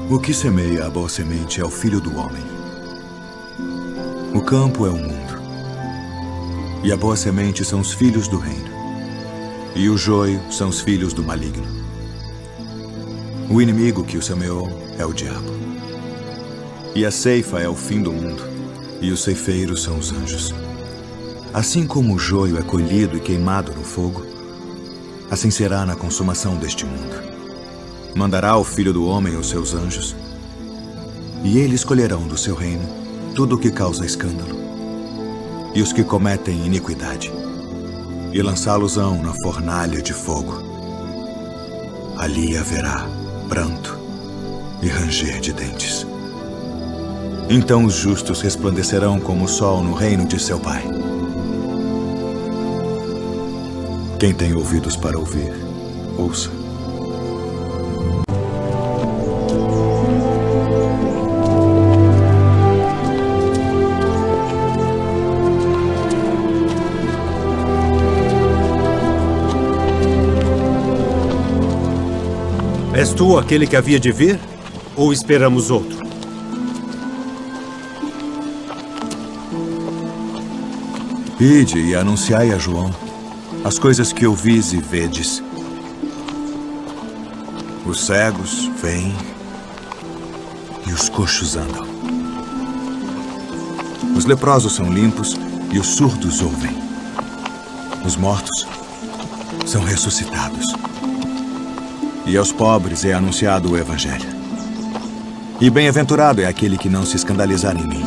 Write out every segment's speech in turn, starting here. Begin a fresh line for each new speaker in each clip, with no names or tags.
O que semeia a boa semente é o Filho do Homem. O campo é o mundo. E a boa semente são os filhos do reino. E o joio são os filhos do maligno. O inimigo que o semeou é o diabo. E a ceifa é o fim do mundo. E os ceifeiros são os anjos. Assim como o joio é colhido e queimado no fogo, assim será na consumação deste mundo. Mandará o Filho do Homem os seus anjos, e eles escolherão do seu reino tudo o que causa escândalo, e os que cometem iniquidade, e lançá-los-ão na fornalha de fogo. Ali haverá pranto e ranger de dentes. Então os justos resplandecerão como o sol no reino de seu Pai. Quem tem ouvidos para ouvir, ouça.
És tu aquele que havia de vir? Ou esperamos outro?
Ide e anunciai a João as coisas que ouvis e vedes. Os cegos veem e os coxos andam. Os leprosos são limpos e os surdos ouvem. Os mortos são ressuscitados. E aos pobres é anunciado o Evangelho. E bem-aventurado é aquele que não se escandalizar em mim.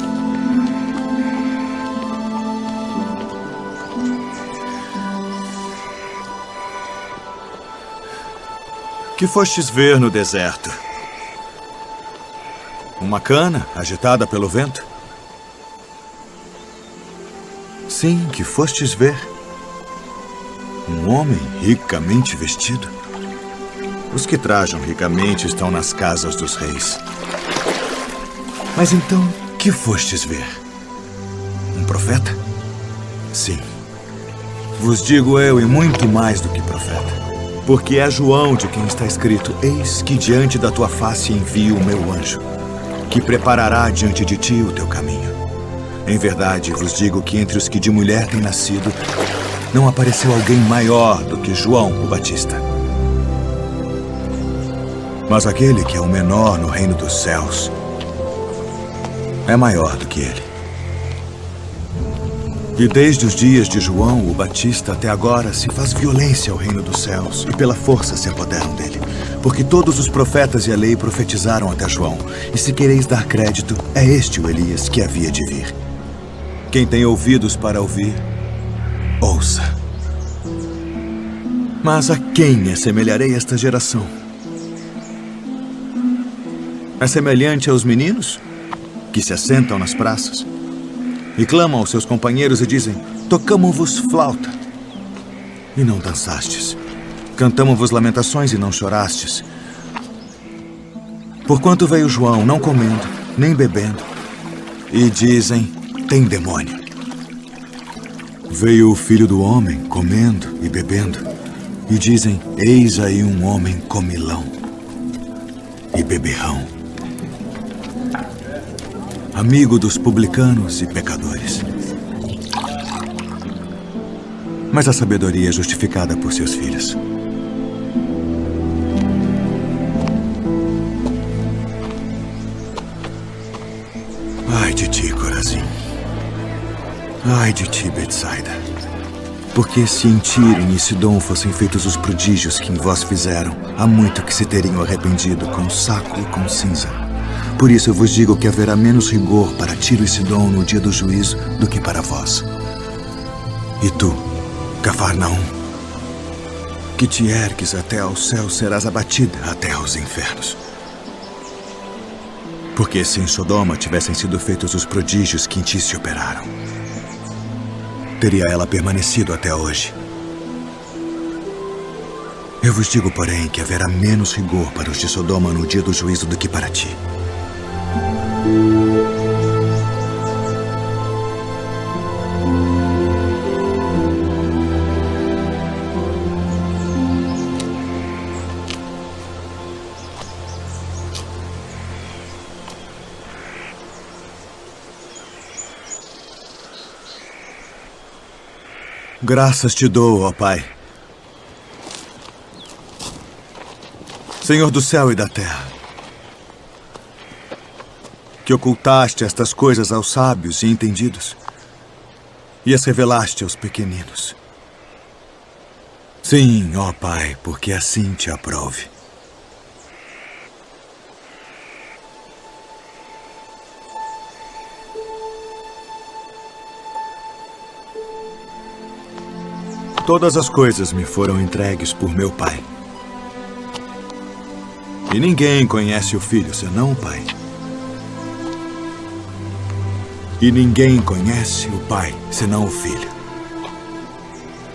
Que fostes ver no deserto? Uma cana agitada pelo vento? Sim, que fostes ver um homem ricamente vestido? Os que trajam ricamente estão nas casas dos reis. Mas então, que fostes ver? Um profeta? Sim. Vos digo eu, e muito mais do que profeta. Porque é João de quem está escrito: eis que diante da tua face envio o meu anjo, que preparará diante de ti o teu caminho. Em verdade, vos digo que entre os que de mulher têm nascido, não apareceu alguém maior do que João o Batista. Mas aquele que é o menor no reino dos céus é maior do que ele. E desde os dias de João o Batista até agora se faz violência ao reino dos céus, e pela força se apoderam dele. Porque todos os profetas e a lei profetizaram até João. E se quereis dar crédito, é este o Elias que havia de vir. Quem tem ouvidos para ouvir, ouça. Mas a quem assemelharei esta geração? É semelhante aos meninos que se assentam nas praças e clamam aos seus companheiros e dizem: tocamo-vos flauta e não dançastes, cantamo-vos lamentações e não chorastes. Porquanto veio João não comendo nem bebendo, e dizem: tem demônio. Veio o Filho do Homem comendo e bebendo, e dizem: eis aí um homem comilão e beberrão, amigo dos publicanos e pecadores. Mas a sabedoria é justificada por seus filhos. Ai de ti, Corazim. Ai de ti, Betsaida. Porque se em Tiro e em Sidom fossem feitos os prodígios que em vós fizeram, há muito que se teriam arrependido com saco e com cinza. Por isso eu vos digo que haverá menos rigor para Tiro e Sidom no dia do juízo do que para vós. E tu, Cafarnaum, que te ergues até ao céu, serás abatida até aos infernos. Porque se em Sodoma tivessem sido feitos os prodígios que em ti se operaram, teria ela permanecido até hoje. Eu vos digo, porém, que haverá menos rigor para os de Sodoma no dia do juízo do que para ti. Graças te dou, ó Pai. Senhor do céu e da terra, que ocultaste estas coisas aos sábios e entendidos e as revelaste aos pequeninos. Sim, ó Pai, porque assim te aprove. Todas as coisas me foram entregues por meu Pai. E ninguém conhece o Filho senão o Pai. E ninguém conhece o Pai senão o Filho.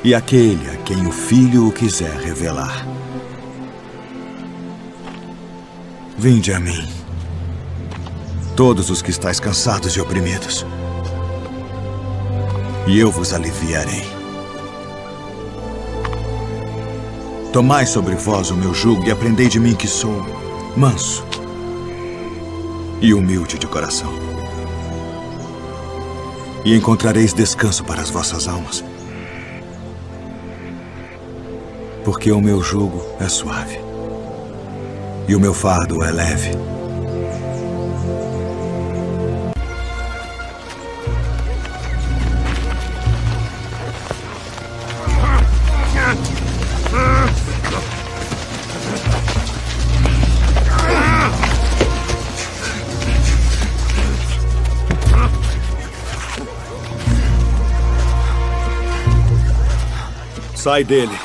E aquele a quem o Filho o quiser revelar. Vinde a mim, todos os que estáis cansados e oprimidos, e eu vos aliviarei. Tomai sobre vós o meu jugo e aprendei de mim que sou manso e humilde de coração. E encontrareis descanso para as vossas almas. Porque o meu jugo é suave e o meu fardo é leve. Sai dele.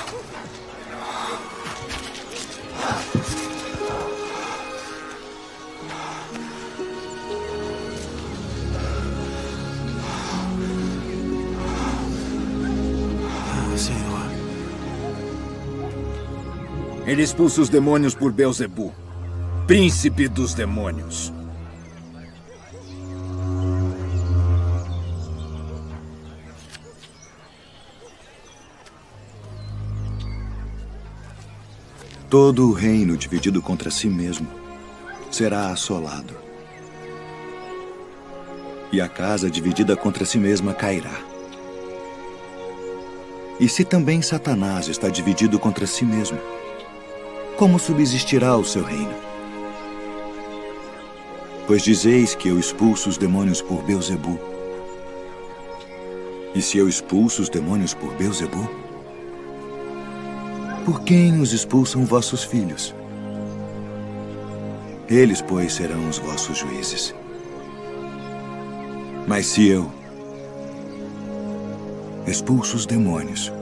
Senhor. Ele expulsa os demônios por Beelzebu, príncipe dos demônios.
Todo o reino dividido contra si mesmo será assolado. E a casa dividida contra si mesma cairá. E se também Satanás está dividido contra si mesmo, como subsistirá o seu reino? Pois dizeis que eu expulso os demônios por Beelzebu. E se eu expulso os demônios por Beelzebu, por quem os expulsam vossos filhos? Eles, pois, serão os vossos juízes. Mas se eu expulso os demônios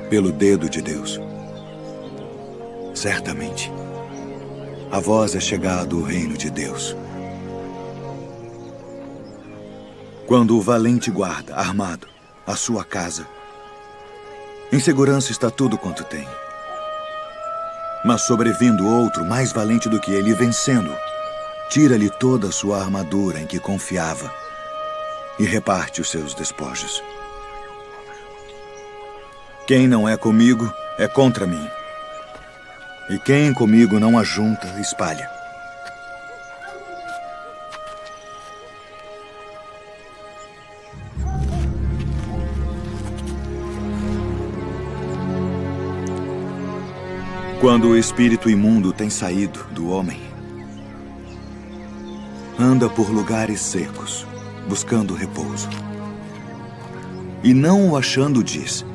pelo dedo de Deus, certamente a vós é chegado o reino de Deus. Quando o valente guarda, armado, a sua casa, em segurança está tudo quanto tem. Mas sobrevindo outro mais valente do que ele, vencendo, tira-lhe toda a sua armadura em que confiava e reparte os seus despojos. Quem não é comigo é contra mim. E quem comigo não ajunta, espalha. Quando o espírito imundo tem saído do homem, anda por lugares secos, buscando repouso. E não o achando, diz: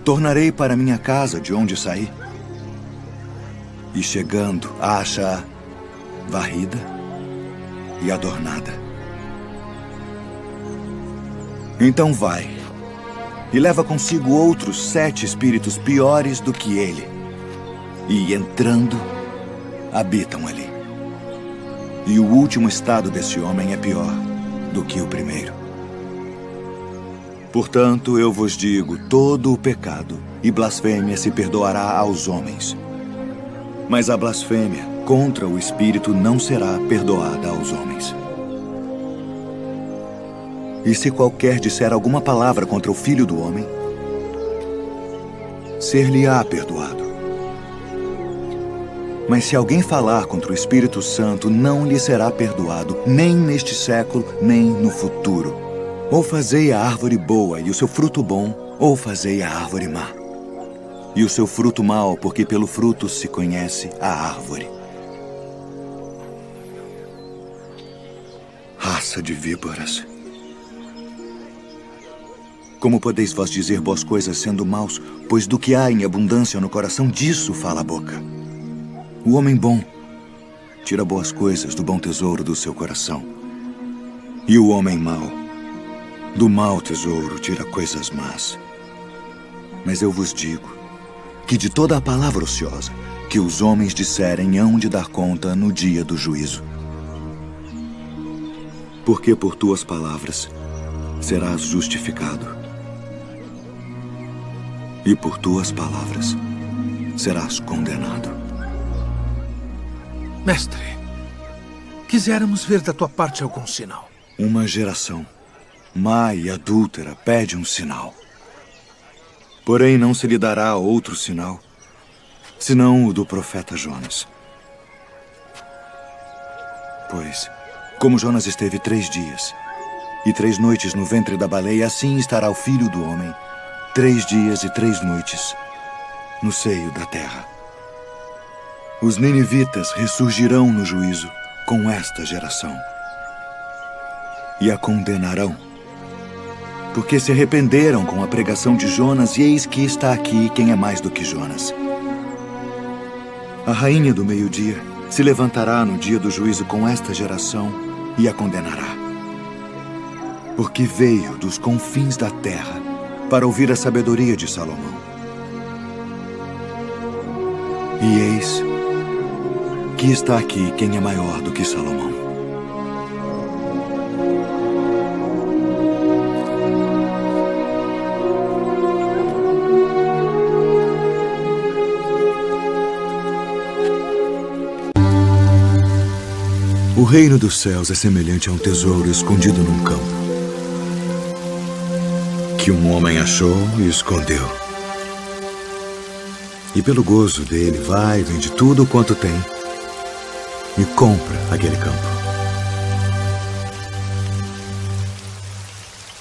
tornarei para minha casa de onde saí. E chegando, acha-a varrida e adornada. Então vai e leva consigo outros 7 espíritos piores do que ele. E entrando, habitam ali. E o último estado desse homem é pior do que o primeiro. Portanto, eu vos digo, todo o pecado e blasfêmia se perdoará aos homens. Mas a blasfêmia contra o Espírito não será perdoada aos homens. E se qualquer disser alguma palavra contra o Filho do Homem, ser-lhe-á perdoado. Mas se alguém falar contra o Espírito Santo, não lhe será perdoado, nem neste século, nem no futuro. Ou fazei a árvore boa e o seu fruto bom, ou fazei a árvore má. E o seu fruto mau, porque pelo fruto se conhece a árvore. Raça de víboras. Como podeis vós dizer boas coisas sendo maus, pois do que há em abundância no coração, disso fala a boca. O homem bom tira boas coisas do bom tesouro do seu coração. E o homem mau, do mau tesouro, tira coisas más. Mas eu vos digo que de toda a palavra ociosa que os homens disserem hão de dar conta no dia do juízo. Porque por tuas palavras serás justificado, e por tuas palavras serás condenado.
Mestre, quiséramos ver da tua parte algum sinal.
Uma geração má e adúltera pede um sinal. Porém, não se lhe dará outro sinal, senão o do profeta Jonas. Pois, como Jonas esteve 3 dias e 3 noites no ventre da baleia, assim estará o Filho do Homem 3 dias e 3 noites no seio da terra. Os ninivitas ressurgirão no juízo com esta geração e a condenarão, porque se arrependeram com a pregação de Jonas, e eis que está aqui quem é mais do que Jonas. A rainha do meio-dia se levantará no dia do juízo com esta geração e a condenará, porque veio dos confins da terra para ouvir a sabedoria de Salomão. E eis que está aqui quem é maior do que Salomão. O reino dos céus é semelhante a um tesouro escondido num campo, que um homem achou e escondeu. E pelo gozo dele vai, vende tudo quanto tem e compra aquele campo.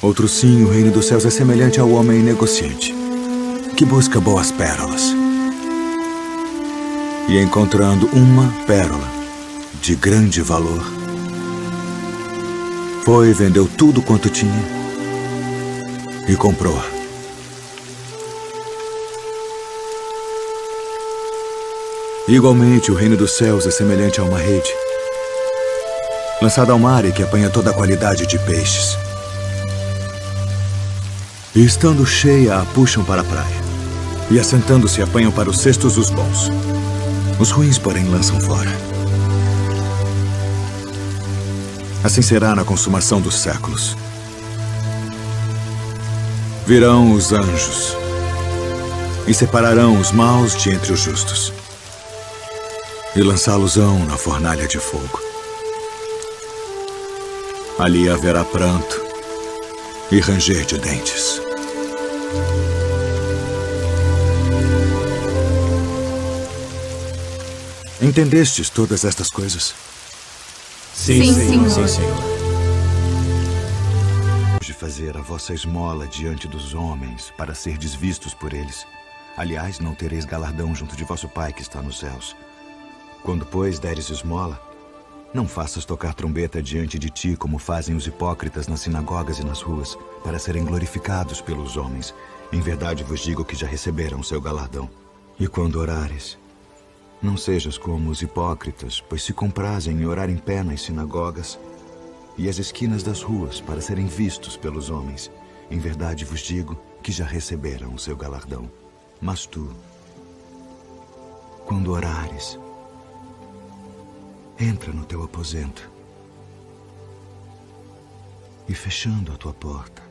Outro sim, o reino dos céus é semelhante ao homem negociante, que busca boas pérolas. E encontrando uma pérola de grande valor, foi e vendeu tudo quanto tinha e comprou-a. Igualmente, o reino dos céus é semelhante a uma rede lançada ao mar e que apanha toda a qualidade de peixes. E estando cheia, a puxam para a praia, e assentando-se apanham para os cestos os bons. Os ruins, porém, lançam fora. Assim será na consumação dos séculos. Virão os anjos e separarão os maus de entre os justos e lançá-los-ão na fornalha de fogo. Ali haverá pranto e ranger de dentes. Entendestes todas estas coisas?
Sim, Senhor.
De fazer a vossa esmola diante dos homens, para serdes vistos por eles. Aliás, não tereis galardão junto de vosso Pai que está nos céus. Quando, pois, deres esmola, não faças tocar trombeta diante de ti, como fazem os hipócritas nas sinagogas e nas ruas, para serem glorificados pelos homens. Em verdade vos digo que já receberam seu galardão. E quando orares, não sejas como os hipócritas, pois se comprazem em orar em pé nas sinagogas e as esquinas das ruas para serem vistos pelos homens. Em verdade vos digo que já receberam o seu galardão. Mas tu, quando orares, entra no teu aposento e, fechando a tua porta,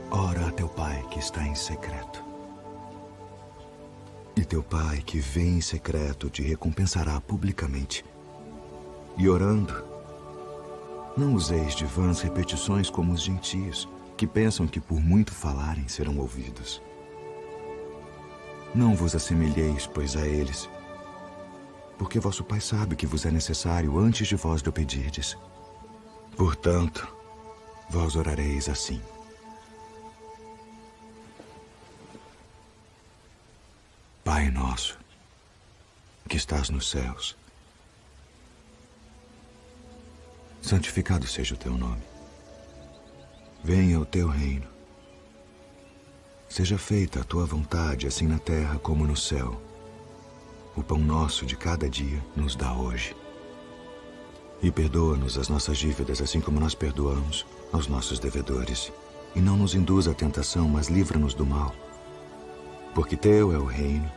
ora a teu Pai que está em secreto. E teu Pai que vê em secreto te recompensará publicamente. E orando, não useis de vãs repetições como os gentios, que pensam que por muito falarem serão ouvidos. Não vos assemelheis, pois, a eles, porque vosso Pai sabe que vos é necessário antes de vós lhe pedirdes. Portanto, Vós orareis assim: Pai nosso, que estás nos céus, santificado seja o teu nome. Venha o teu reino. Seja feita a tua vontade, assim na terra como no céu. O pão nosso de cada dia nos dá hoje. E perdoa-nos as nossas dívidas, assim como nós perdoamos aos nossos devedores. E não nos induza à tentação, mas livra-nos do mal. Porque teu é o reino,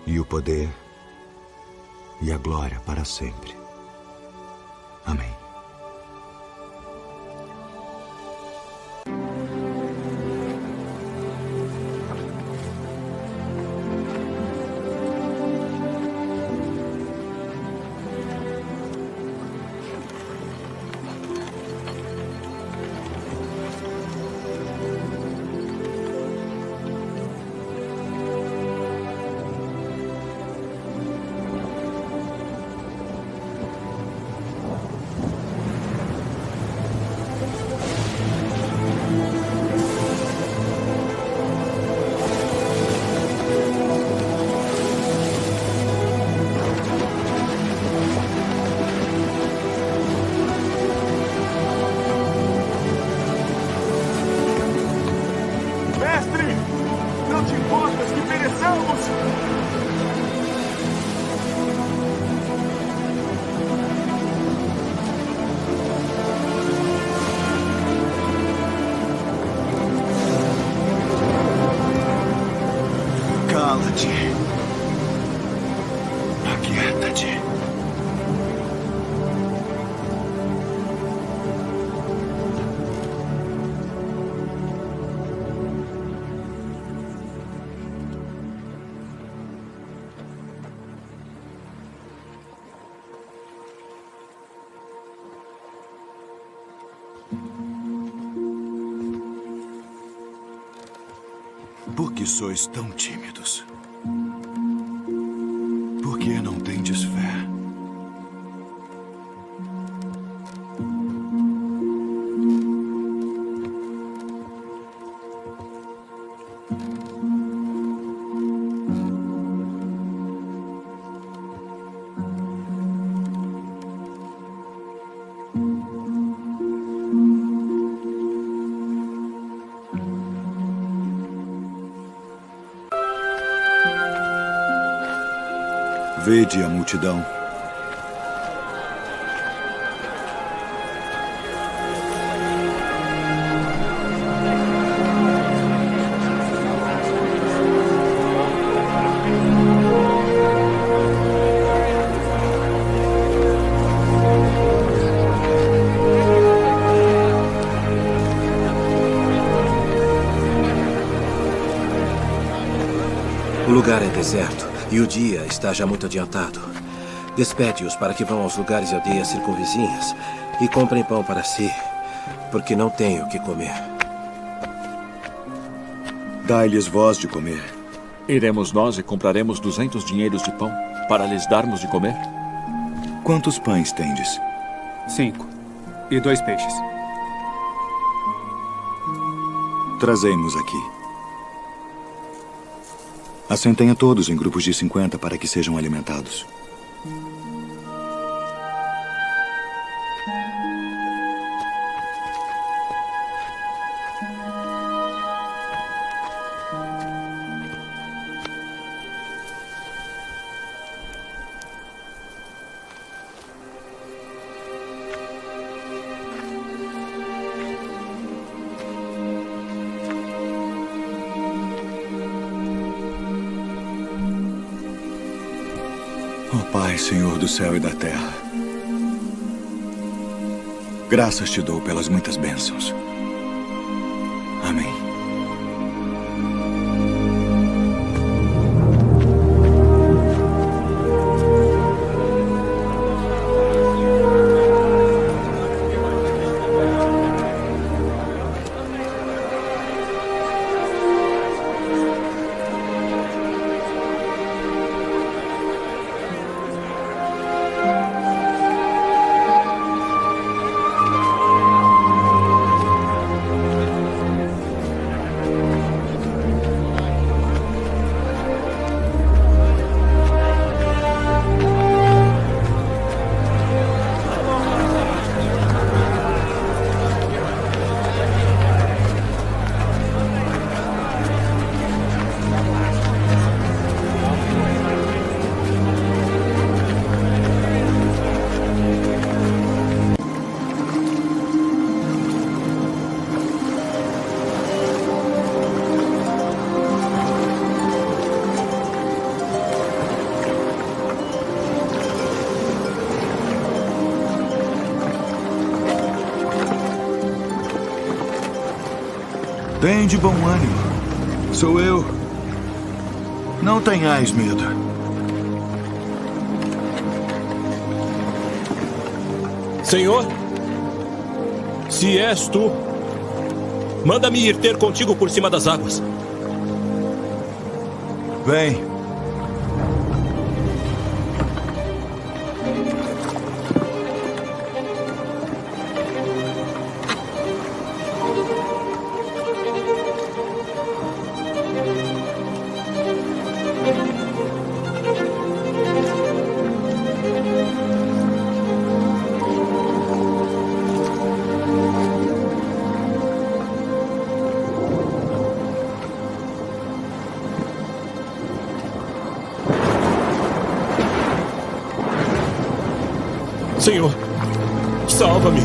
e o poder, e a glória para sempre. Amém. Aquieta-te. Por que sois tão tímidos? Por que não tendes fé? Vede a multidão.
O lugar é deserto e o dia está já muito adiantado. Despede-os para que vão aos lugares e aldeias circunvizinhas e comprem pão para si, porque não têm o que comer.
Dai-lhes vós de comer.
Iremos nós e compraremos 200 dinheiros de pão para lhes darmos de comer?
Quantos pães tendes?
5. E 2 peixes.
Trazei-mos aqui. Assentem a todos em grupos de 50 para que sejam alimentados. Ó Pai, Senhor do céu e da terra, graças te dou pelas muitas bênçãos. Amém. Fiquem de bom ânimo. Sou eu. Não tenhais medo.
Senhor, se és tu, manda-me ir ter contigo por cima das águas.
Vem.
Senhor, salva-me.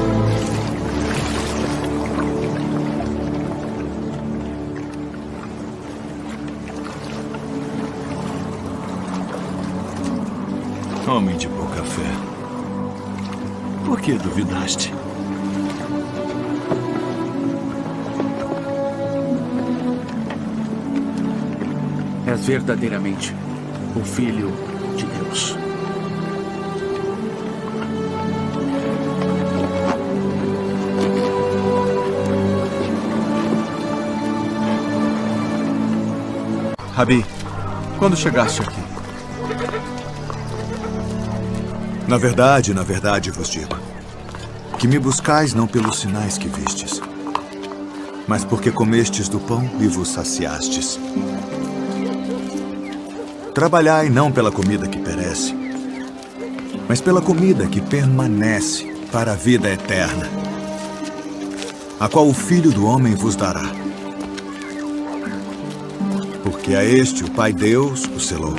Homem de pouca fé. Por que duvidaste?
És verdadeiramente o Filho de Deus.
Rabi, quando chegaste aqui? Na verdade vos digo, que me buscais não pelos sinais que vistes, mas porque comestes do pão e vos saciastes. Trabalhai não pela comida que perece, mas pela comida que permanece para a vida eterna, a qual o Filho do Homem vos dará. Porque a este o Pai Deus o selou.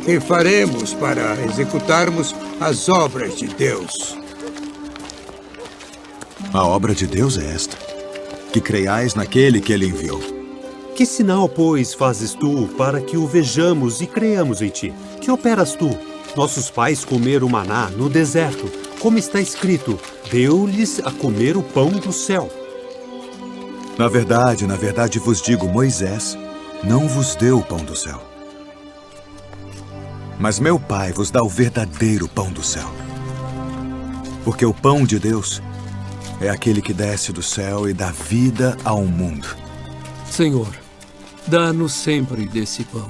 Que faremos para executarmos as obras de Deus?
A obra de Deus é esta, que creiais naquele que ele enviou.
Que sinal, pois, fazes tu para que o vejamos e creiamos em ti? Que operas tu? Nossos pais comeram maná no deserto, como está escrito, deu-lhes a comer o pão do céu.
Na verdade vos digo, Moisés não vos deu o pão do céu. Mas meu Pai vos dá o verdadeiro pão do céu. Porque o pão de Deus é aquele que desce do céu e dá vida ao mundo.
Senhor, dá-nos sempre desse pão.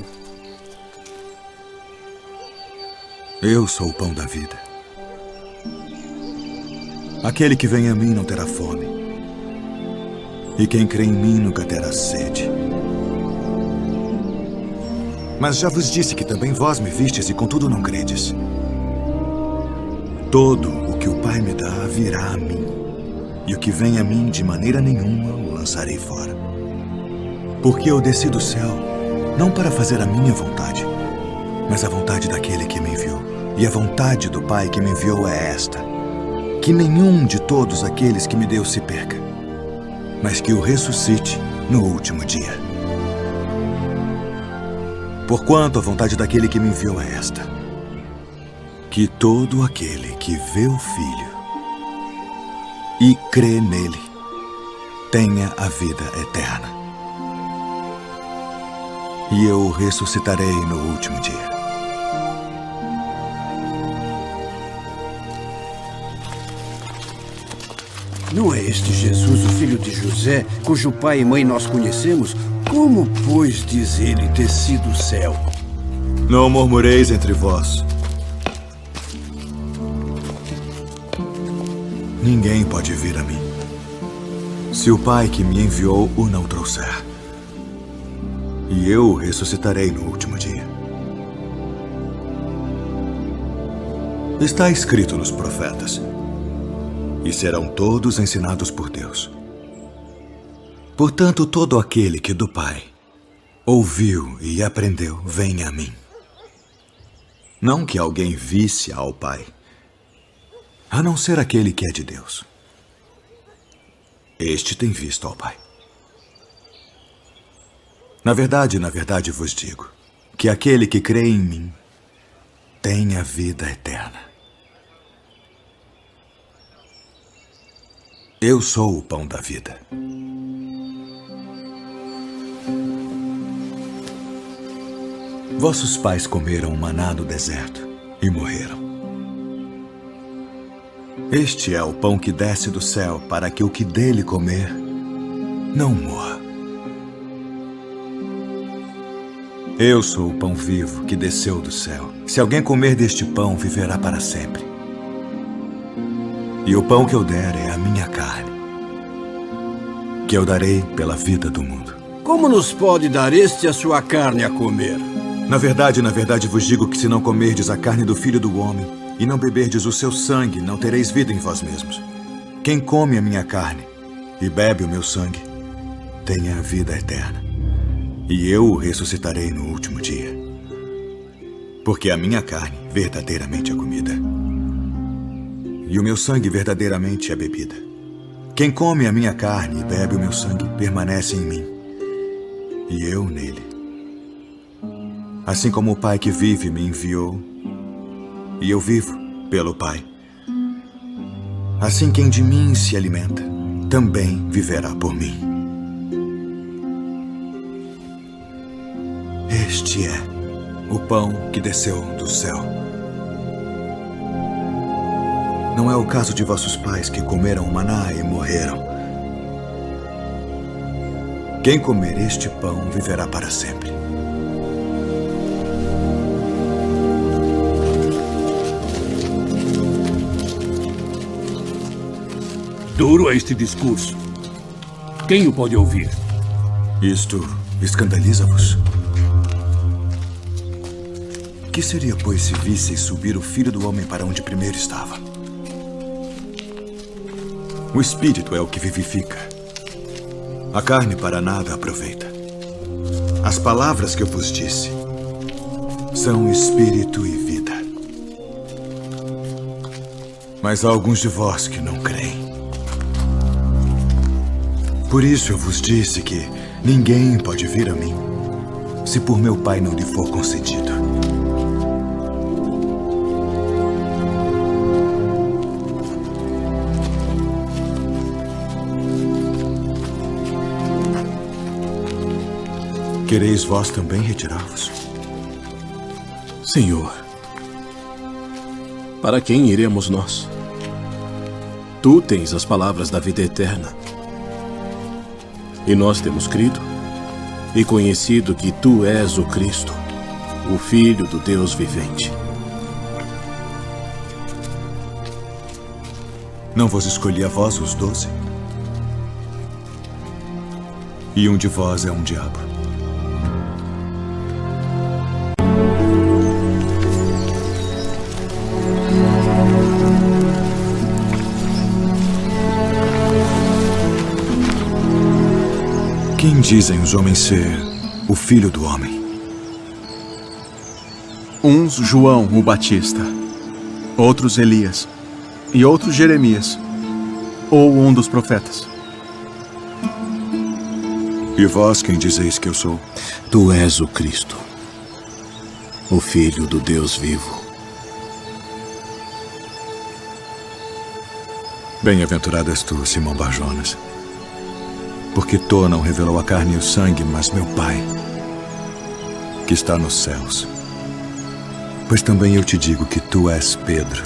Eu sou o pão da vida. Aquele que vem a mim não terá fome. E quem crê em mim nunca terá sede. Mas já vos disse que também vós me vistes e contudo não credes. Todo o que o Pai me dá virá a mim. E o que vem a mim de maneira nenhuma o lançarei fora. Porque eu desci do céu, não para fazer a minha vontade, mas a vontade daquele que me enviou. E a vontade do Pai que me enviou é esta: que nenhum de todos aqueles que me deu se perca, mas que o ressuscite no último dia. Porquanto a vontade daquele que me enviou é esta: que todo aquele que vê o Filho e crê nele tenha a vida eterna. E eu o ressuscitarei no último dia.
Não é este Jesus, o filho de José, cujo pai e mãe nós conhecemos? Como, pois, diz ele, desci do céu?
Não murmureis entre vós. Ninguém pode vir a mim, se o Pai que me enviou o não trouxer. E eu o ressuscitarei no último dia. Está escrito nos profetas: e serão todos ensinados por Deus. Portanto, todo aquele que do Pai ouviu e aprendeu, vem a mim. Não que alguém visse ao Pai, a não ser aquele que é de Deus. Este tem visto ao Pai. Na verdade vos digo, que aquele que crê em mim tem a vida eterna. Eu sou o pão da vida. Vossos pais comeram maná no deserto e morreram. Este é o pão que desce do céu, para que o que dele comer não morra. Eu sou o pão vivo que desceu do céu. Se alguém comer deste pão, viverá para sempre. E o pão que eu der é a minha carne, que eu darei pela vida do mundo.
Como nos pode dar este a sua carne a comer?
Na verdade vos digo que se não comerdes a carne do Filho do Homem e não beberdes o seu sangue, não tereis vida em vós mesmos. Quem come a minha carne e bebe o meu sangue, tem a vida eterna. E eu o ressuscitarei no último dia. Porque a minha carne verdadeiramente é comida, e o meu sangue verdadeiramente é bebida. Quem come a minha carne e bebe o meu sangue permanece em mim, e eu nele. Assim como o Pai que vive me enviou, e eu vivo pelo Pai, assim quem de mim se alimenta também viverá por mim. Este é o pão que desceu do céu. Não é o caso de vossos pais que comeram o maná e morreram. Quem comer este pão viverá para sempre.
Duro é este discurso. Quem o pode ouvir?
Isto escandaliza-vos? Que seria, pois, se visseis subir o Filho do Homem para onde primeiro estava? O Espírito é o que vivifica. A carne para nada aproveita. As palavras que eu vos disse são Espírito e vida. Mas há alguns de vós que não creem. Por isso eu vos disse que ninguém pode vir a mim se por meu Pai não lhe for concedido. Quereis vós também retirar-vos?
Senhor, para quem iremos nós? Tu tens as palavras da vida eterna. E nós temos crido e conhecido que tu és o Cristo, o Filho do Deus vivente.
Não vos escolhi a vós os 12? E um de vós é um diabo. Quem dizem os homens ser o Filho do Homem?
Uns João o Batista, outros Elias, e outros Jeremias, ou um dos profetas.
E vós quem dizeis que eu sou?
Tu és o Cristo, o Filho do Deus vivo.
Bem-aventurado és tu, Simão Bar-Jonas, porque tu não revelou a carne e o sangue, mas meu Pai, que está nos céus. Pois também eu te digo que tu és Pedro,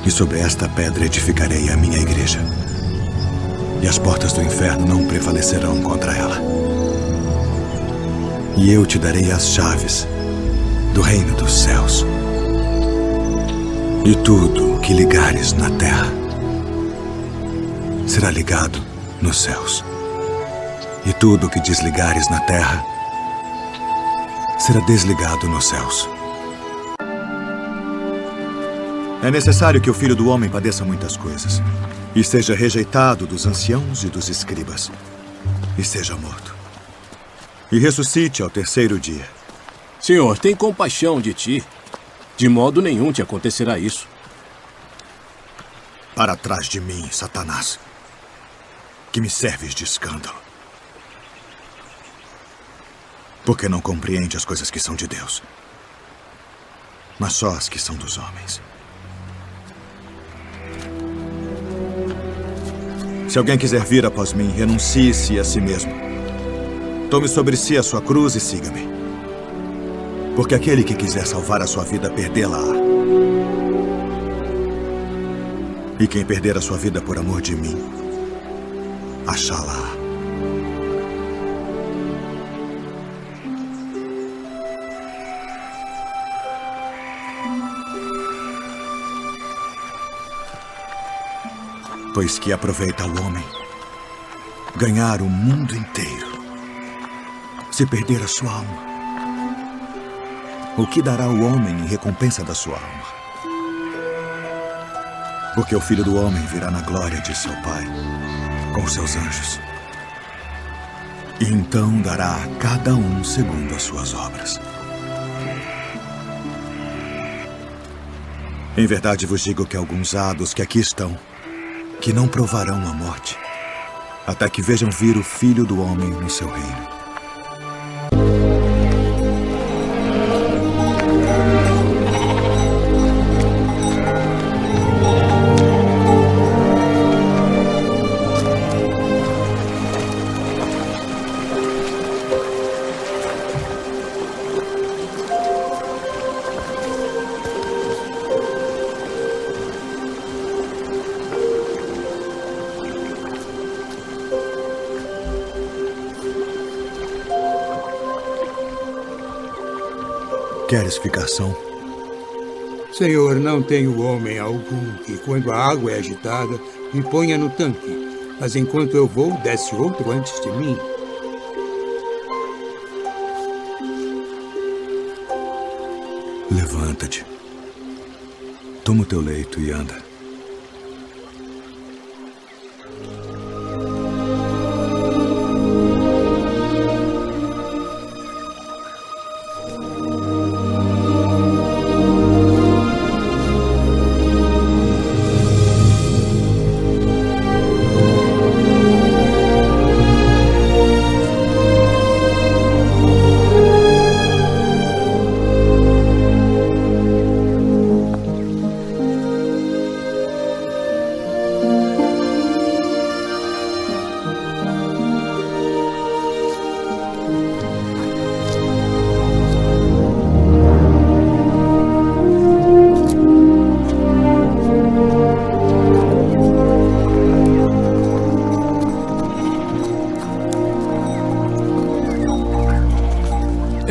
e sobre esta pedra edificarei a minha igreja, e as portas do inferno não prevalecerão contra ela. E eu te darei as chaves do reino dos céus. E tudo o que ligares na terra será ligado nos céus. E tudo o que desligares na terra será desligado nos céus. É necessário que o Filho do Homem padeça muitas coisas, e seja rejeitado dos anciãos e dos escribas, e seja morto, e ressuscite ao terceiro dia.
Senhor, tem compaixão de ti. De modo nenhum te acontecerá isso.
Para trás de mim, Satanás, que me serves de escândalo. Porque não compreende as coisas que são de Deus, mas só as que são dos homens. Se alguém quiser vir após mim, renuncie-se a si mesmo. Tome sobre si a sua cruz e siga-me. Porque aquele que quiser salvar a sua vida, perdê-la-á. E quem perder a sua vida por amor de mim, achá-la-á. Pois que aproveita ao homem ganhar o mundo inteiro, se perder a sua alma? O que dará o homem em recompensa da sua alma? Porque o Filho do Homem virá na glória de seu Pai, com seus anjos. E então dará a cada um segundo as suas obras. Em verdade vos digo que alguns há dos que aqui estão, que não provarão a morte, até que vejam vir o Filho do Homem no seu reino. Queres ficação?
Senhor, não tenho homem algum que, quando a água é agitada, me ponha no tanque. Mas enquanto eu vou, desce outro antes de mim.
Levanta-te. Toma o teu leito e anda.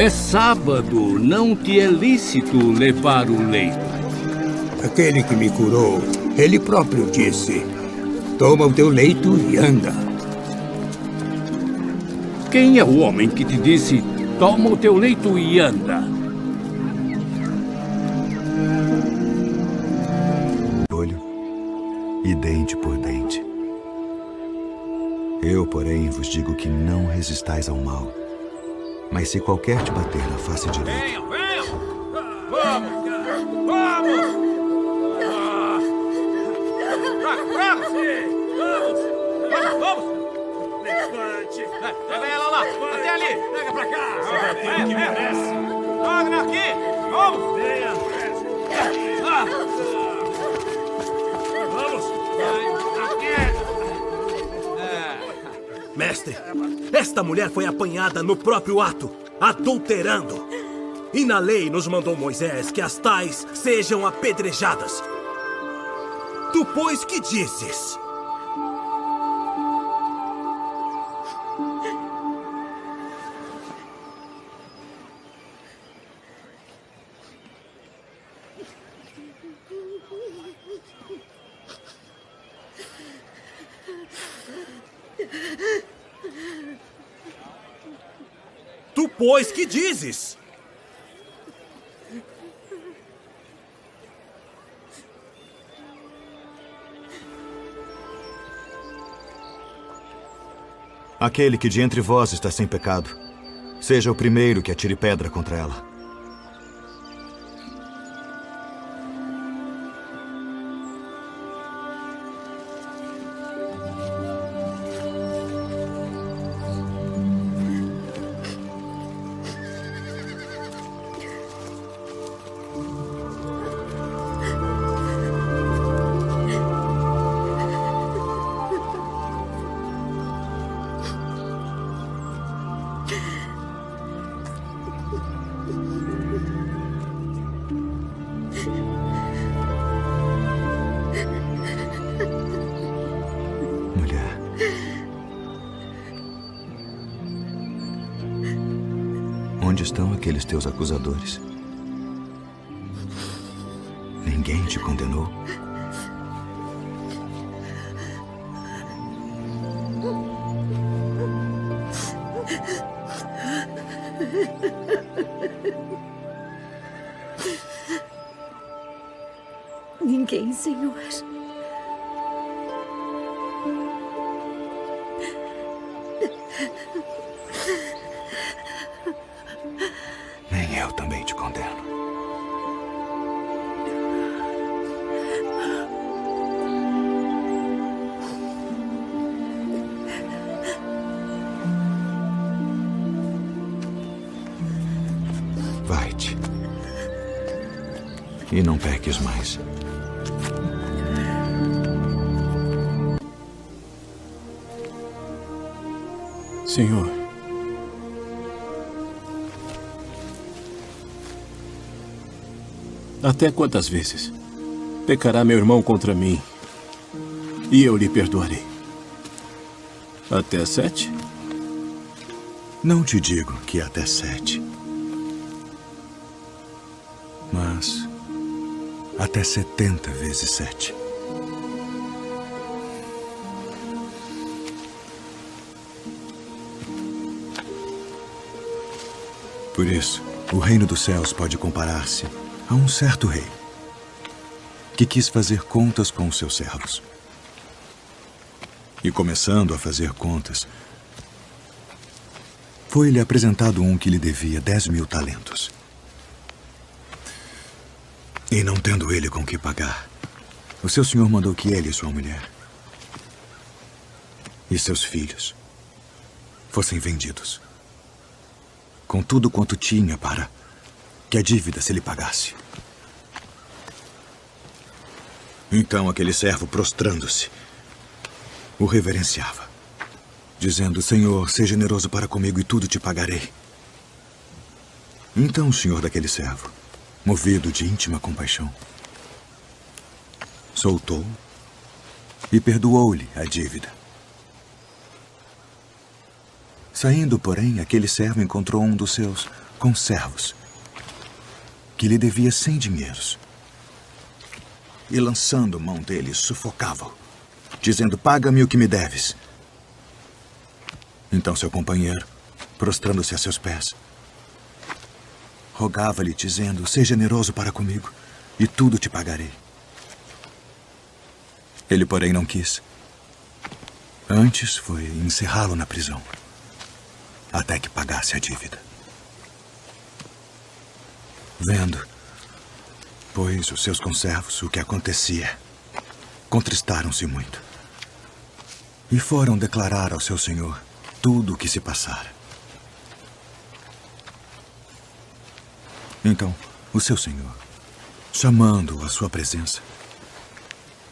É sábado, não te é lícito levar o leito.
Aquele que me curou, ele próprio disse: toma o teu leito e anda.
Quem é o homem que te disse, toma o teu leito e anda?
Olho e dente por dente. Eu, porém, vos digo que não resistais ao mal. Mas se qualquer te bater na face direita...
Venham, venham! Vamos, cara! Vamos! Traga! Vamos! Vamos! Levante! Pega ela lá! Até ali! Pega pra cá! Venha! Traga aqui! Vamos! Venha! Vamos! Aqui!
Mestre, esta mulher foi apanhada no próprio ato, adulterando. E na lei nos mandou Moisés que as tais sejam apedrejadas. Tu, pois, que dizes? Tu, pois, que dizes?
Aquele que de entre vós está sem pecado, seja o primeiro que atire pedra contra ela. Onde estão aqueles teus acusadores? Ninguém te condenou?
Ninguém, Senhor.
Nem eu também te condeno. Vai-te. E não peques mais.
Senhor, até quantas vezes pecará meu irmão contra mim e eu lhe perdoarei? Até 7?
Não te digo que até 7. Mas até 70 vezes 7. Por isso, o reino dos céus pode comparar-se a um certo rei que quis fazer contas com os seus servos. E começando a fazer contas, foi-lhe apresentado um que lhe devia 10.000 talentos. E não tendo ele com que pagar, o seu senhor mandou que ele e sua mulher e seus filhos fossem vendidos, com tudo quanto tinha, para que a dívida se lhe pagasse. Então aquele servo, prostrando-se, o reverenciava, dizendo: Senhor, seja generoso para comigo e tudo te pagarei. Então o senhor daquele servo, movido de íntima compaixão, soltou e perdoou-lhe a dívida. Saindo, porém, aquele servo encontrou um dos seus conservos, que lhe devia 100 dinheiros. E lançando mão dele, sufocava-o, dizendo: paga-me o que me deves. Então seu companheiro, prostrando-se a seus pés, rogava-lhe, dizendo: seja generoso para comigo, e tudo te pagarei. Ele, porém, não quis. Antes foi encerrá-lo na prisão, até que pagasse a dívida. Vendo, pois, os seus conservos o que acontecia, contristaram-se muito e foram declarar ao seu senhor tudo o que se passara. Então, o seu senhor, chamando-o à sua presença,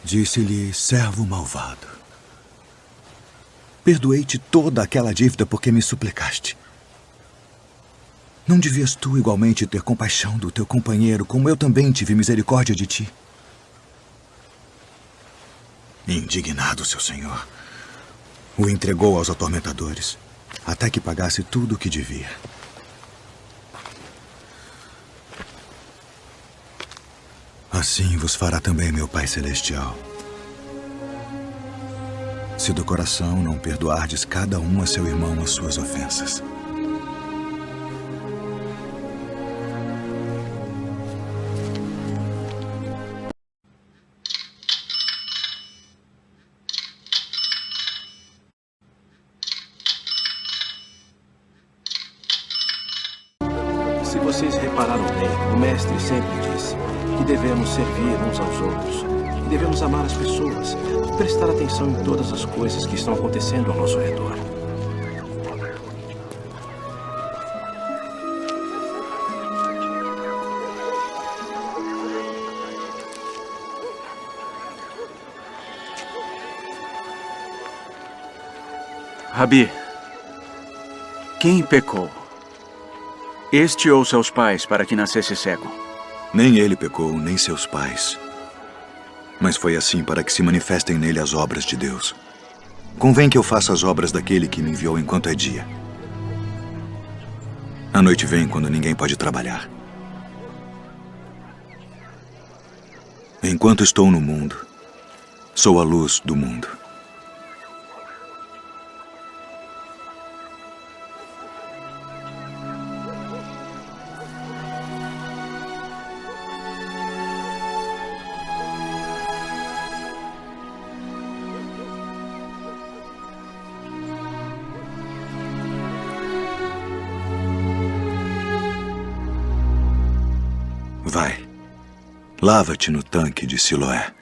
disse-lhe: servo malvado, perdoei-te toda aquela dívida porque me suplicaste. Não devias tu igualmente ter compaixão do teu companheiro, como eu também tive misericórdia de ti? Indignado, seu senhor o entregou aos atormentadores, até que pagasse tudo o que devia. Assim vos fará também meu Pai Celestial, se do coração não perdoardes cada um a seu irmão as suas ofensas.
Se vocês repararam bem, o mestre sempre disse que devemos servir uns aos outros, que devemos amar as pessoas, prestar atenção em todas as coisas que estão acontecendo ao nosso redor.
Rabi, quem pecou? Este ou seus pais, para que nascesse cego?
Nem ele pecou, nem seus pais. Mas foi assim para que se manifestem nele as obras de Deus. Convém que eu faça as obras daquele que me enviou enquanto é dia. A noite vem quando ninguém pode trabalhar. Enquanto estou no mundo, sou a luz do mundo. Vai, lava-te no tanque de Siloé.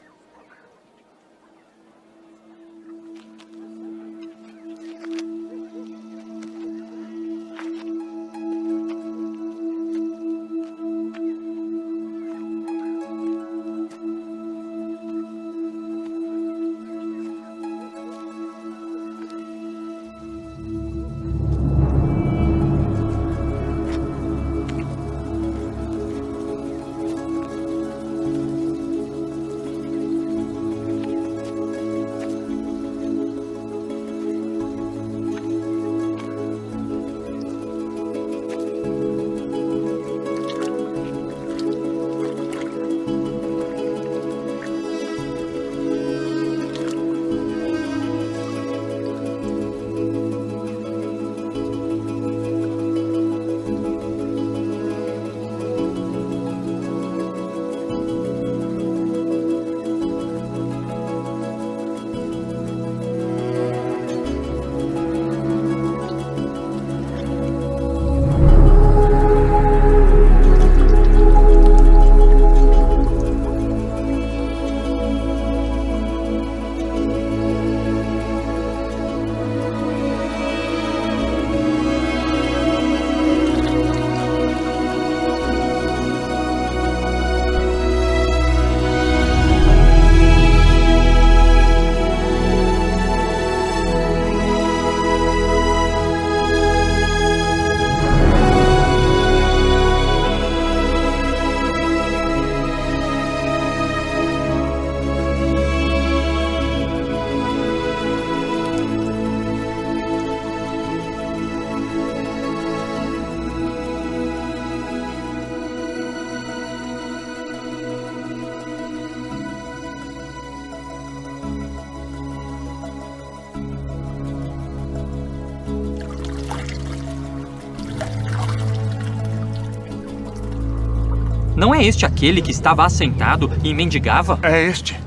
Não é este aquele que estava assentado e mendigava?
É este.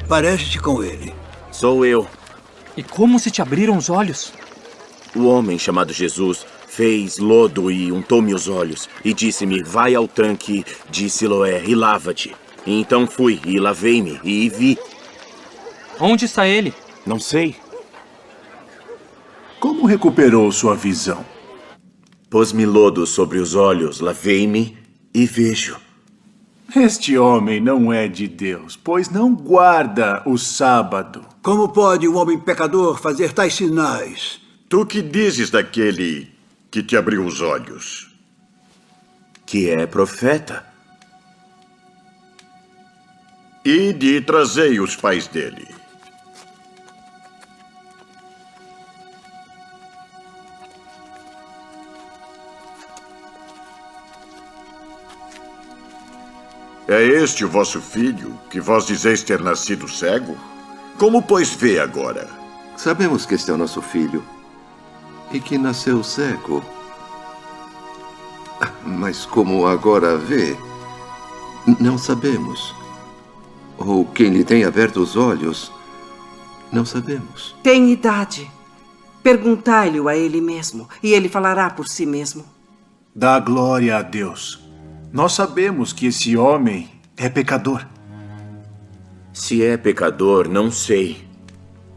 Parece-te com ele.
Sou eu.
E como se te abriram os olhos?
O homem chamado Jesus fez lodo e untou-me os olhos e disse-me, vai ao tanque de Siloé e lava-te. E então fui e lavei-me e vi.
Onde está ele?
Não sei.
Como recuperou sua visão?
Pôs-me lodo sobre os olhos, lavei-me e vejo.
Este homem não é de Deus, pois não guarda o sábado.
Como pode um homem pecador fazer tais sinais?
Tu que dizes daquele que te abriu os olhos?
Que é profeta.
Ide e trazei os pais dele. É este o vosso filho, que vós dizeis ter nascido cego? Como, pois, vê agora?
Sabemos que este é o nosso filho e que nasceu cego. Mas como agora vê, não sabemos. Ou quem lhe tem aberto os olhos, não sabemos.
Tem idade. Perguntai-lhe a ele mesmo, e ele falará por si mesmo.
Dá glória a Deus. Nós sabemos que esse homem é pecador.
Se é pecador, não sei.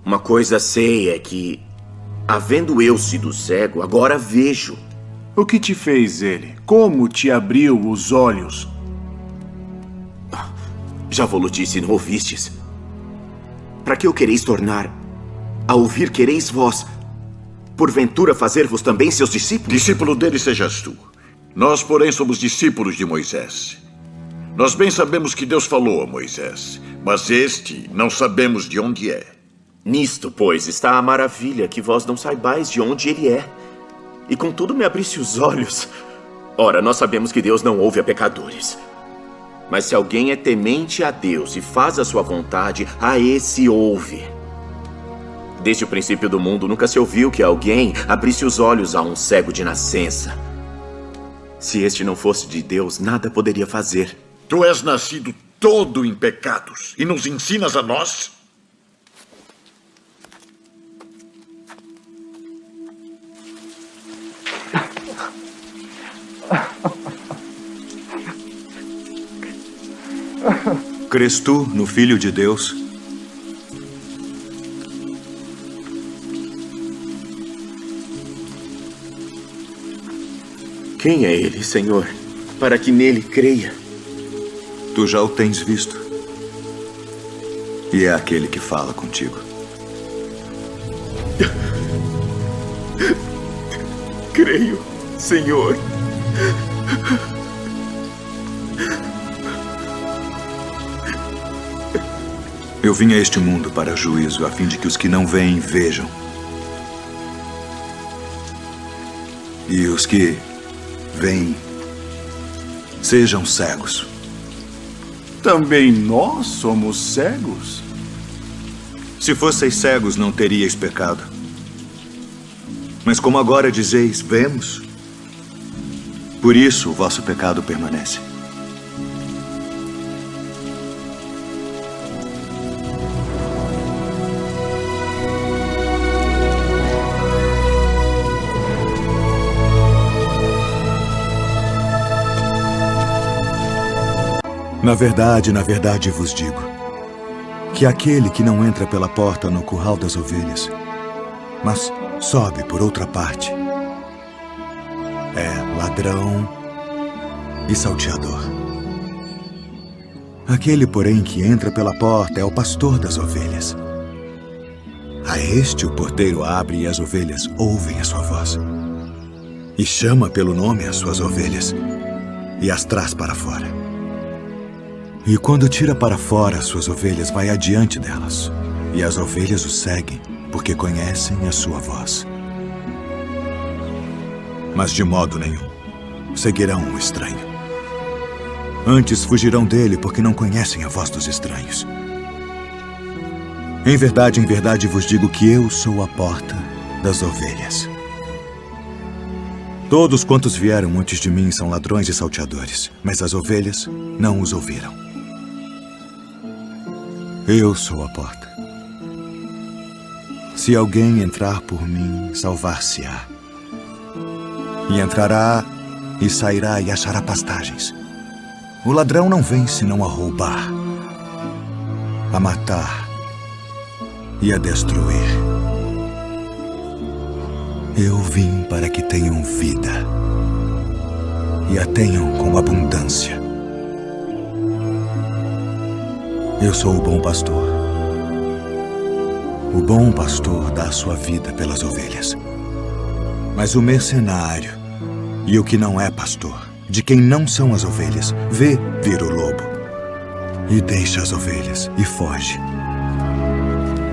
Uma coisa sei é que, havendo eu sido cego, agora vejo.
O que te fez ele? Como te abriu os olhos?
Já vos disse, não ouvistes? Para que o quereis tornar? A ouvir quereis vós, porventura fazer-vos também seus discípulos?
Discípulo dele sejas tu. Nós, porém, somos discípulos de Moisés. Nós bem sabemos que Deus falou a Moisés, mas este não sabemos de onde é.
Nisto, pois, está a maravilha, que vós não saibais de onde ele é. e contudo me abrisse os olhos. Ora, nós sabemos que Deus não ouve a pecadores. Mas se alguém é temente a Deus e faz a sua vontade, a esse ouve. Desde o princípio do mundo, nunca se ouviu que alguém abrisse os olhos a um cego de nascença. Se este não fosse de Deus, nada poderia fazer.
Tu és nascido todo em pecados e nos ensinas a nós?
Crês tu no Filho de Deus?
Quem é ele, Senhor, para que nele creia?
Tu já o tens visto. E é aquele que fala contigo.
Creio, Senhor.
Eu vim a este mundo para juízo, a fim de que os que não veem, vejam. E os que veem, sejam cegos.
Também nós somos cegos?
Se fosseis cegos, não teríeis pecado. Mas como agora dizeis, vemos, por isso o vosso pecado permanece. Na verdade vos digo, que aquele que não entra pela porta no curral das ovelhas, mas sobe por outra parte, é ladrão e salteador. Aquele, porém, que entra pela porta é o pastor das ovelhas. A este o porteiro abre e as ovelhas ouvem a sua voz. E chama pelo nome as suas ovelhas e as traz para fora. E quando tira para fora as suas ovelhas, vai adiante delas. E as ovelhas o seguem, porque conhecem a sua voz. Mas de modo nenhum seguirão o estranho. Antes fugirão dele, porque não conhecem a voz dos estranhos. Em verdade vos digo que eu sou a porta das ovelhas. Todos quantos vieram antes de mim são ladrões e salteadores, mas as ovelhas não os ouviram. Eu sou a porta. Se alguém entrar por mim, salvar-se-á. E entrará e sairá e achará pastagens. O ladrão não vem senão a roubar, a matar e a destruir. Eu vim para que tenham vida e a tenham com abundância. Eu sou o bom pastor. O bom pastor dá a sua vida pelas ovelhas. Mas o mercenário e o que não é pastor, de quem não são as ovelhas, vê vir o lobo e deixa as ovelhas e foge.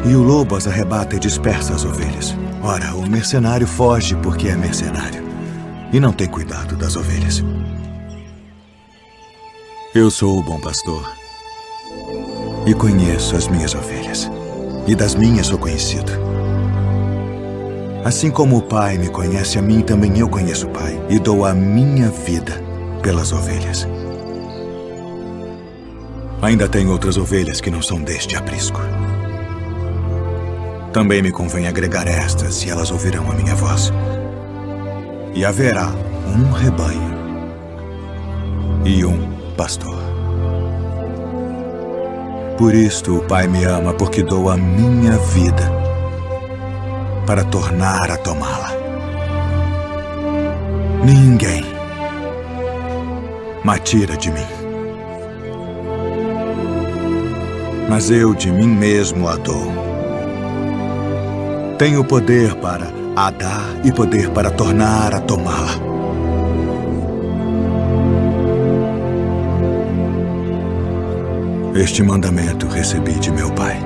E o lobo as arrebata e dispersa as ovelhas. Ora, o mercenário foge porque é mercenário e não tem cuidado das ovelhas. Eu sou o bom pastor e conheço as minhas ovelhas, e das minhas sou conhecido. Assim como o Pai me conhece a mim, também eu conheço o Pai, e dou a minha vida pelas ovelhas. Ainda tenho outras ovelhas que não são deste aprisco. Também me convém agregar estas, e elas ouvirão a minha voz. E haverá um rebanho e um pastor. Por isto o Pai me ama, porque dou a minha vida para tornar a tomá-la. Ninguém me tira de mim, mas eu de mim mesmo a dou. Tenho poder para a dar e poder para tornar a tomá-la. Este mandamento recebi de meu Pai.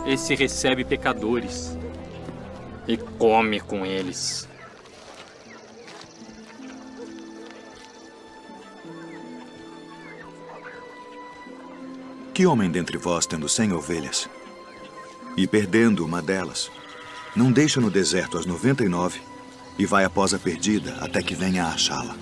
esse recebe pecadores e come com eles.
Que homem dentre vós, tendo 100 ovelhas, e perdendo uma delas, não deixa no deserto as 99 e vai após a perdida até que venha a achá-la?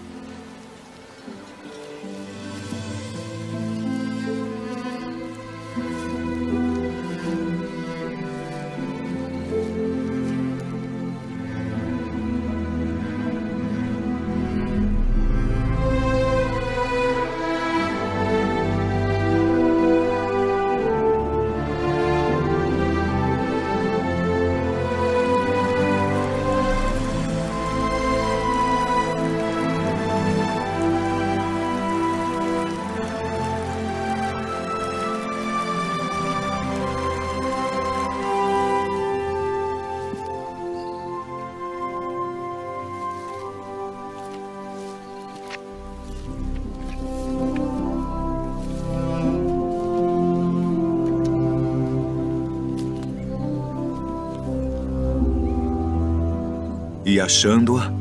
E achando-a,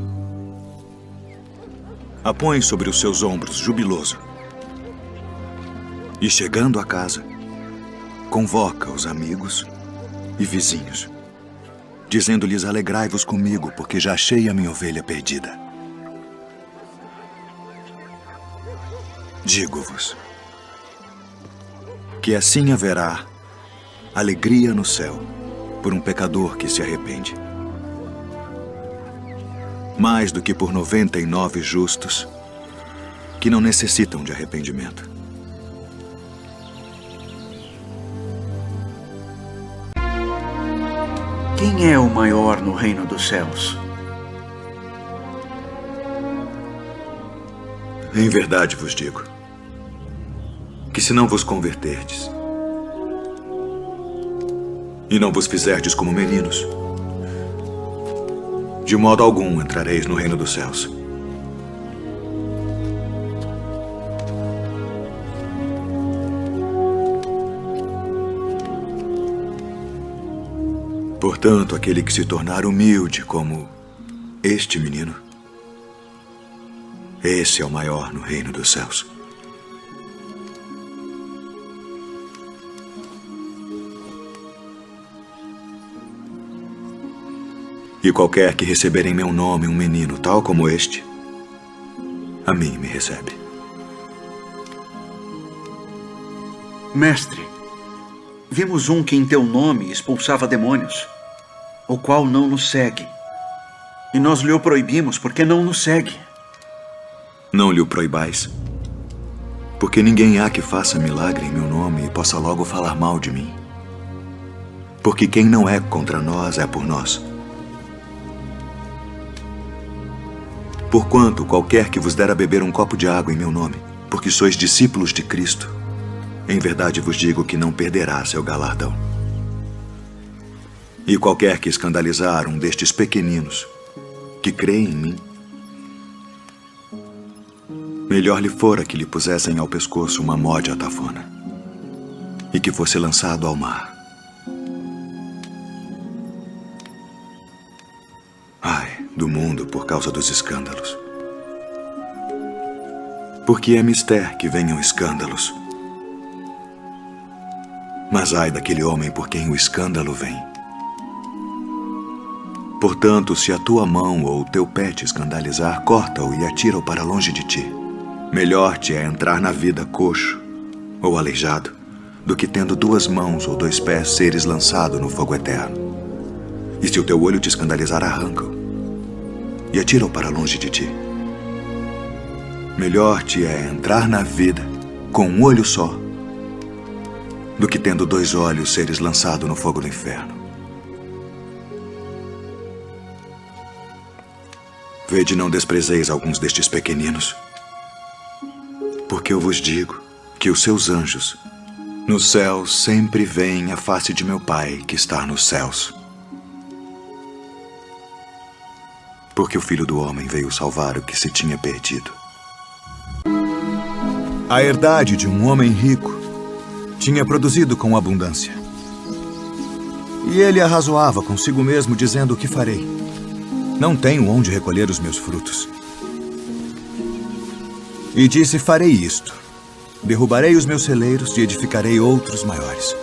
a põe sobre os seus ombros, jubiloso. E chegando a casa, convoca os amigos e vizinhos, dizendo-lhes: alegrai-vos comigo, porque já achei a minha ovelha perdida. Digo-vos que assim haverá alegria no céu por um pecador que se arrepende, mais do que por 99 justos que não necessitam de arrependimento.
Quem é o maior no reino dos céus?
Em verdade vos digo que se não vos converterdes e não vos fizerdes como meninos, de modo algum entrareis no reino dos céus. Portanto, aquele que se tornar humilde como este menino, esse é o maior no reino dos céus. E qualquer que receber em meu nome um menino tal como este, a mim me recebe.
Mestre, vimos um que em teu nome expulsava demônios, o qual não nos segue. E nós lhe o proibimos porque não nos segue.
Não lhe o proibais, porque ninguém há que faça milagre em meu nome e possa logo falar mal de mim. Porque quem não é contra nós é por nós. Porquanto qualquer que vos der a beber um copo de água em meu nome, porque sois discípulos de Cristo, em verdade vos digo que não perderá seu galardão. E qualquer que escandalizar um destes pequeninos que creem em mim, melhor lhe fora que lhe pusessem ao pescoço uma mó de atafona e que fosse lançado ao mar. Ai, do mundo por causa dos escândalos. Porque é mister que venham escândalos. Mas ai daquele homem por quem o escândalo vem. Portanto, se a tua mão ou o teu pé te escandalizar, corta-o e atira-o para longe de ti. Melhor te é entrar na vida coxo ou aleijado, do que tendo 2 mãos ou 2 pés seres lançado no fogo eterno. E se o teu olho te escandalizar, arranca-o e atira-o para longe de ti. Melhor te é entrar na vida com um olho só, do que tendo 2 olhos seres lançado no fogo do inferno. Vede, não desprezeis alguns destes pequeninos, porque eu vos digo que os seus anjos no céu sempre veem a face de meu Pai que está nos céus. Porque o Filho do Homem veio salvar o que se tinha perdido. A herdade de um homem rico tinha produzido com abundância. E ele arrazoava consigo mesmo, dizendo: o que farei? Não tenho onde recolher os meus frutos. E disse: farei isto. Derrubarei os meus celeiros e edificarei outros maiores.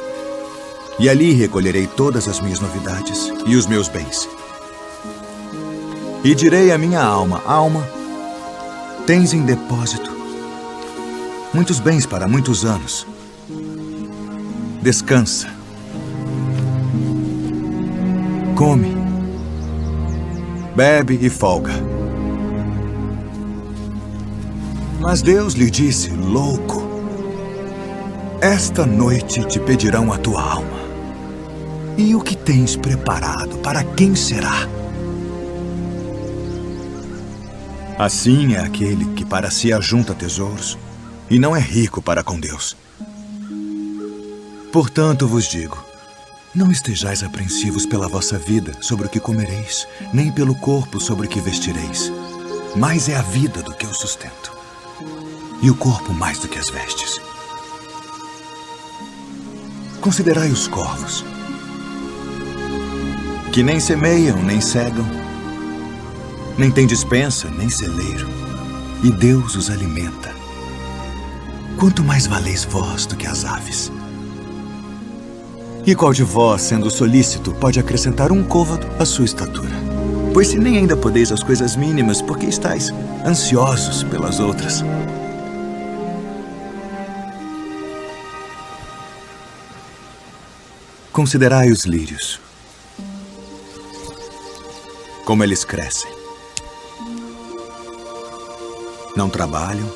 E ali recolherei todas as minhas novidades e os meus bens. E direi à minha alma: alma, tens em depósito muitos bens para muitos anos. Descansa. Come. Bebe e folga. Mas Deus lhe disse: louco, esta noite te pedirão a tua alma. E o que tens preparado, para quem será? Assim é aquele que para si ajunta tesouros e não é rico para com Deus. Portanto vos digo, não estejais apreensivos pela vossa vida sobre o que comereis, nem pelo corpo sobre o que vestireis. Mais é a vida do que o sustento, e o corpo mais do que as vestes. Considerai os corvos, que nem semeiam, nem cegam, nem têm despensa, nem celeiro, e Deus os alimenta. Quanto mais valeis vós do que as aves? E qual de vós, sendo solícito, pode acrescentar um côvado à sua estatura? Pois se nem ainda podeis as coisas mínimas, por que estáis ansiosos pelas outras? Considerai os lírios, como eles crescem. Não trabalham,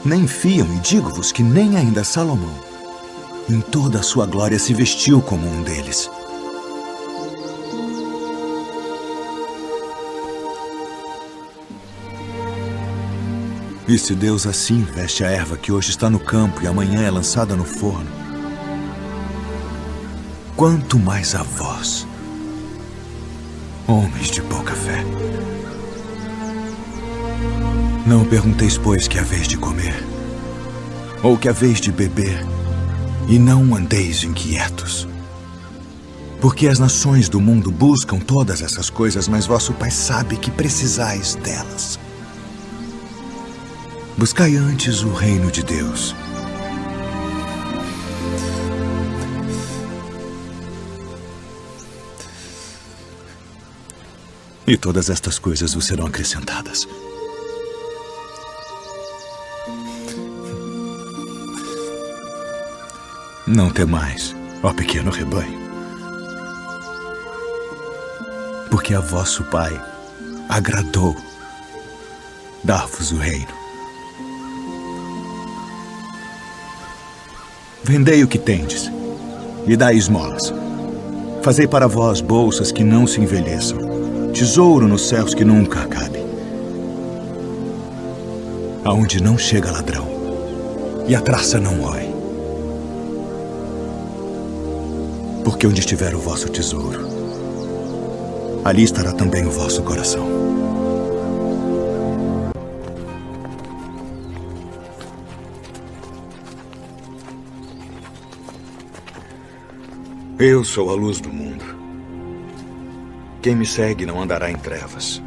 nem fiam, e digo-vos que nem ainda Salomão, em toda a sua glória, se vestiu como um deles. E se Deus assim veste a erva que hoje está no campo e amanhã é lançada no forno, quanto mais a vós, homens de pouca fé. Não pergunteis, pois, que haveis de comer, ou que haveis de beber, e não andeis inquietos. Porque as nações do mundo buscam todas essas coisas, mas vosso Pai sabe que precisais delas. Buscai antes o reino de Deus. E todas estas coisas vos serão acrescentadas. Não temais, ó pequeno rebanho, porque a vosso Pai agradou dar-vos o reino. Vendei o que tendes e dai esmolas. Fazei para vós bolsas que não se envelheçam, tesouro nos céus que nunca acabe, aonde não chega ladrão e a traça não rói. Porque onde estiver o vosso tesouro, ali estará também o vosso coração. Eu sou a luz do mundo. Quem me segue não andará em trevas,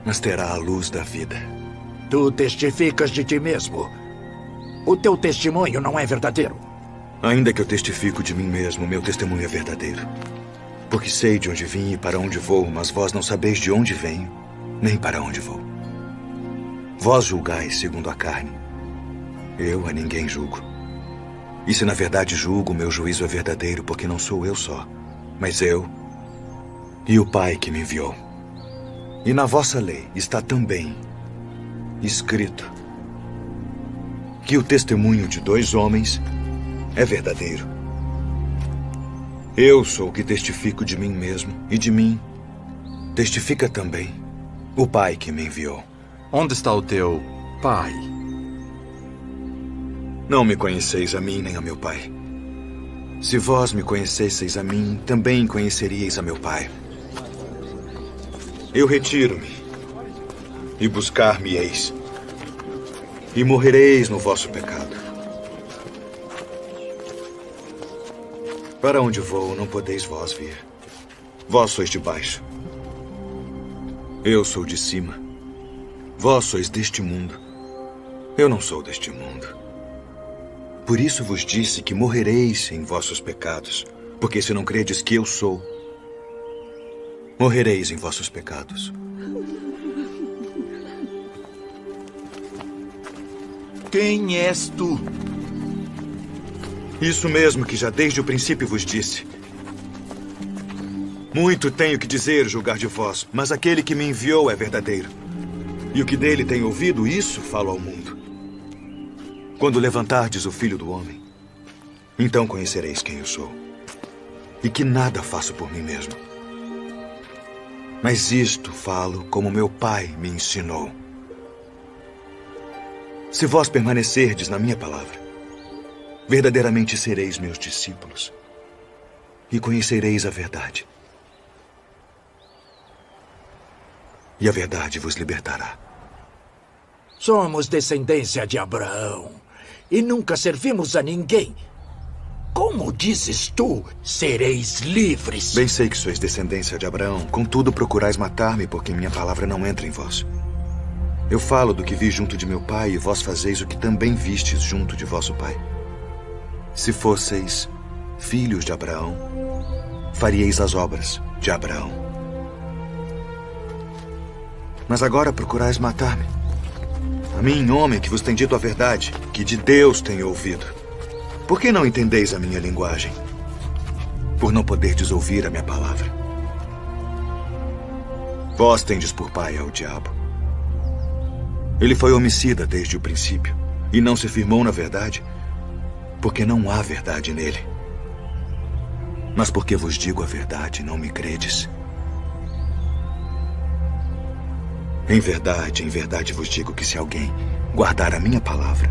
mas terá a luz da vida.
Tu testificas de ti mesmo. O teu testemunho não é verdadeiro.
Ainda que eu testifico de mim mesmo, meu testemunho é verdadeiro. Porque sei de onde vim e para onde vou, mas vós não sabeis de onde venho, nem para onde vou. Vós julgais segundo a carne. Eu a ninguém julgo. E se na verdade julgo, meu juízo é verdadeiro, porque não sou eu só, mas eu e o Pai que me enviou. E na vossa lei está também escrito que o testemunho de 2 homens é verdadeiro. Eu sou o que testifico de mim mesmo, e de mim testifica também o Pai que me enviou.
Onde está o teu pai?
Não me conheceis a mim nem a meu Pai. Se vós me conhecesseis a mim, também conheceríeis a meu Pai. Eu retiro-me, e buscar-me-eis, e morrereis no vosso pecado. Para onde vou, não podeis vós vir. Vós sois de baixo. Eu sou de cima. Vós sois deste mundo. Eu não sou deste mundo. Por isso vos disse que morrereis em vossos pecados. Porque se não credes que eu sou, morrereis em vossos pecados.
Quem és tu?
Isso mesmo que já desde o princípio vos disse. Muito tenho que dizer, julgar de vós, mas aquele que me enviou é verdadeiro. E o que dele tenho ouvido, isso falo ao mundo. Quando levantardes o Filho do Homem, então conhecereis quem eu sou. E que nada faço por mim mesmo. Mas isto falo como meu Pai me ensinou. Se vós permanecerdes na minha palavra, verdadeiramente sereis meus discípulos e conhecereis a verdade. E a verdade vos libertará.
Somos descendência de Abraão e nunca servimos a ninguém. Como dizes tu, sereis livres?
Bem sei que sois descendência de Abraão, contudo procurais matar-me porque minha palavra não entra em vós. Eu falo do que vi junto de meu pai e vós fazeis o que também vistes junto de vosso pai. Se fosseis filhos de Abraão, faríeis as obras de Abraão. Mas agora procurais matar-me. A mim, homem que vos tem dito a verdade, que de Deus tenho ouvido. Por que não entendeis a minha linguagem? Por não poderdes ouvir a minha palavra. Vós tendes por pai ao diabo. Ele foi homicida desde o princípio e não se firmou na verdade, porque não há verdade nele. Mas porque vos digo a verdade, não me credes. Em verdade vos digo que se alguém guardar a minha palavra,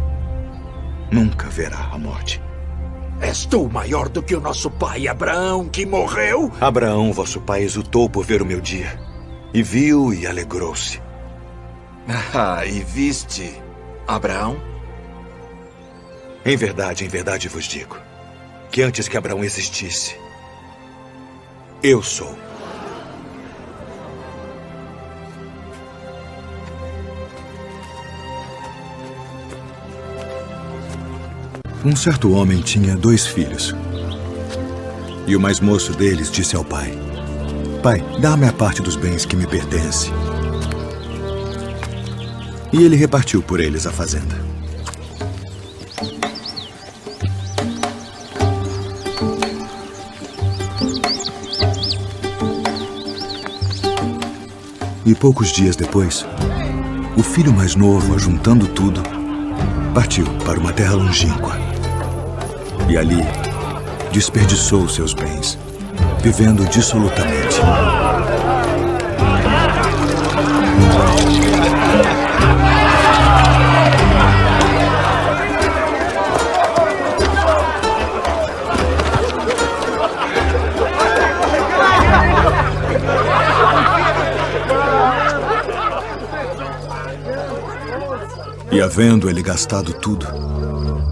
nunca verá a morte.
És tu maior do que o nosso pai Abraão, que morreu?
Abraão, vosso pai, exultou por ver o meu dia, e viu e alegrou-se.
Ah, e viste Abraão?
Em verdade vos digo, que antes que Abraão existisse, eu sou. Um certo homem tinha 2 filhos. E o mais moço deles disse ao pai: Pai, dá-me a parte dos bens que me pertence. E ele repartiu por eles a fazenda. E poucos dias depois, o filho mais novo, ajuntando tudo, partiu para uma terra longínqua. E ali desperdiçou seus bens, vivendo dissolutamente. E havendo ele gastado tudo,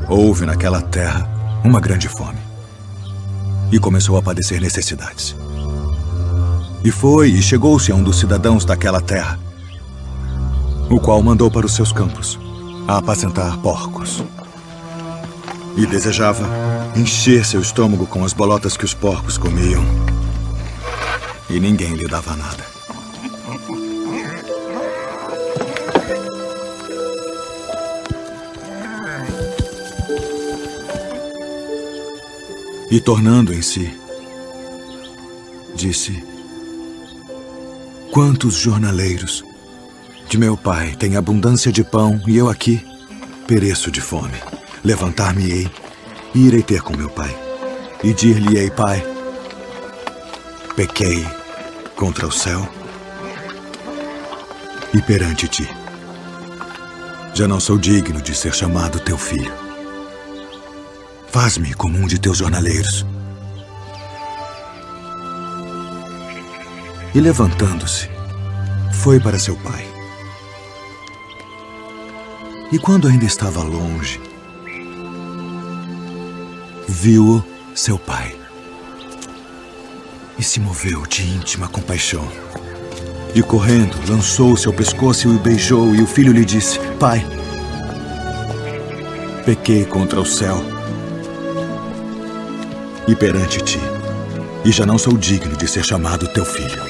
houve naquela terra uma grande fome. E começou a padecer necessidades. E foi e chegou-se a um dos cidadãos daquela terra, o qual mandou para os seus campos a apacentar porcos. E desejava encher seu estômago com as bolotas que os porcos comiam. E ninguém lhe dava nada. E tornando em si, disse: Quantos jornaleiros de meu pai têm abundância de pão e eu aqui pereço de fome. Levantar-me-ei e irei ter com meu pai. E dir-lhe-ei: Pai, pequei contra o céu e perante ti. Já não sou digno de ser chamado teu filho. Faz-me como um de teus jornaleiros. E levantando-se, foi para seu pai. E quando ainda estava longe, viu-o seu pai e se moveu de íntima compaixão. E correndo, lançou-se ao pescoço e o beijou, e o filho lhe disse: Pai, pequei contra o céu e perante ti, e já não sou digno de ser chamado teu filho.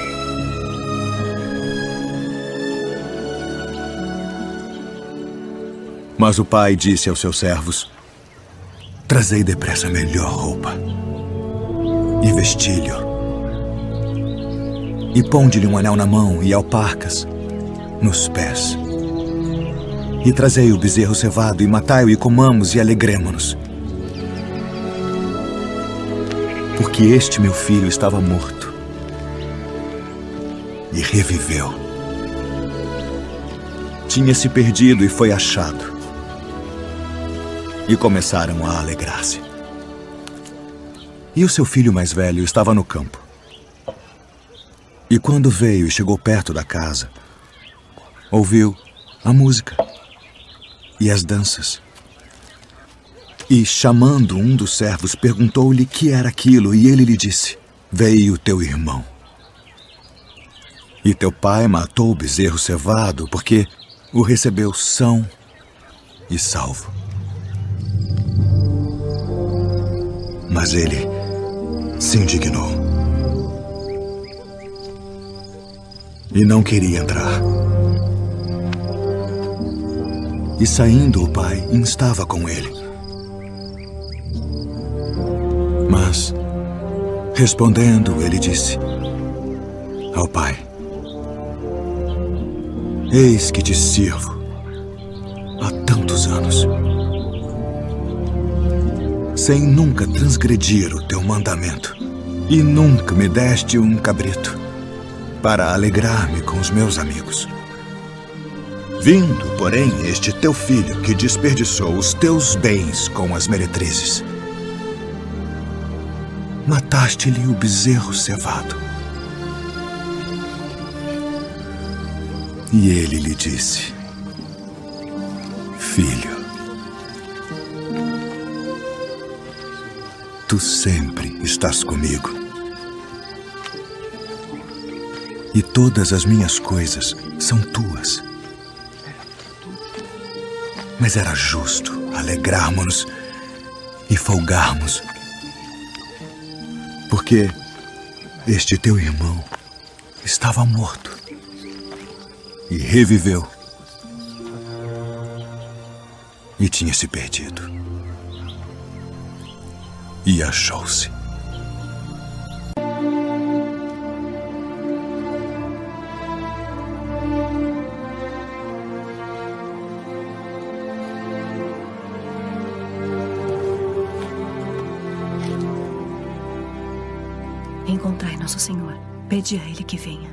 Mas o pai disse aos seus servos: Trazei depressa a melhor roupa e vestilho, e ponde-lhe um anel na mão e alparcas nos pés. E trazei o bezerro cevado, e matai-o, e comamos, e alegremo-nos. Porque este meu filho estava morto e reviveu. Tinha se perdido e foi achado. E começaram a alegrar-se. E o seu filho mais velho estava no campo. E quando veio e chegou perto da casa, ouviu a música e as danças. E, chamando um dos servos, perguntou-lhe que era aquilo, e ele lhe disse: Veio teu irmão. E teu pai matou o bezerro cevado, porque o recebeu são e salvo. Mas ele se indignou e não queria entrar. E saindo o pai instava com ele. Mas, respondendo, ele disse ao pai: Eis que te sirvo há tantos anos, sem nunca transgredir o teu mandamento, e nunca me deste um cabrito para alegrar-me com os meus amigos. Vindo, porém, este teu filho que desperdiçou os teus bens com as meretrizes, mataste-lhe o bezerro cevado. E ele lhe disse: Filho, tu sempre estás comigo, e todas as minhas coisas são tuas. Mas era justo alegrarmos-nos e folgarmos, porque este teu irmão estava morto e reviveu, e tinha se perdido e achou-se.
Encontrai nosso Senhor. Pede a Ele que venha.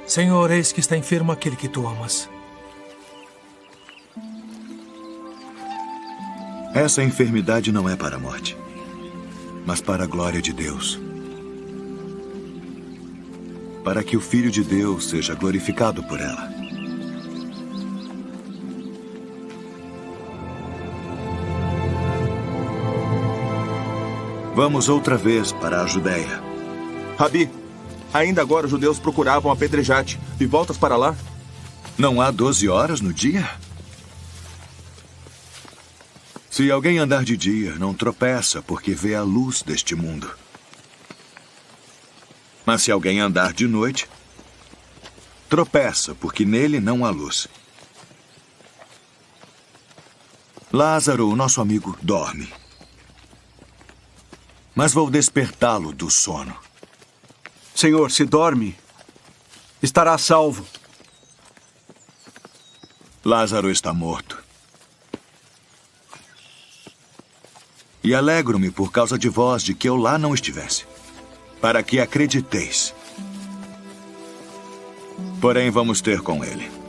Senhor, eis que está enfermo aquele que tu amas.
Essa enfermidade não é para a morte, mas para a glória de Deus, para que o Filho de Deus seja glorificado por ela. Vamos outra vez para a Judéia.
Rabi, ainda agora os judeus procuravam apedrejar-te, e voltas para lá?
Não há 12 horas no dia? Se alguém andar de dia, não tropeça, porque vê a luz deste mundo. Mas se alguém andar de noite, tropeça, porque nele não há luz. Lázaro, o nosso amigo, dorme. Mas vou despertá-lo do sono.
Senhor, se dorme, estará salvo.
Lázaro está morto. E alegro-me por causa de vós de que eu lá não estivesse, para que acrediteis. Porém, vamos ter com ele.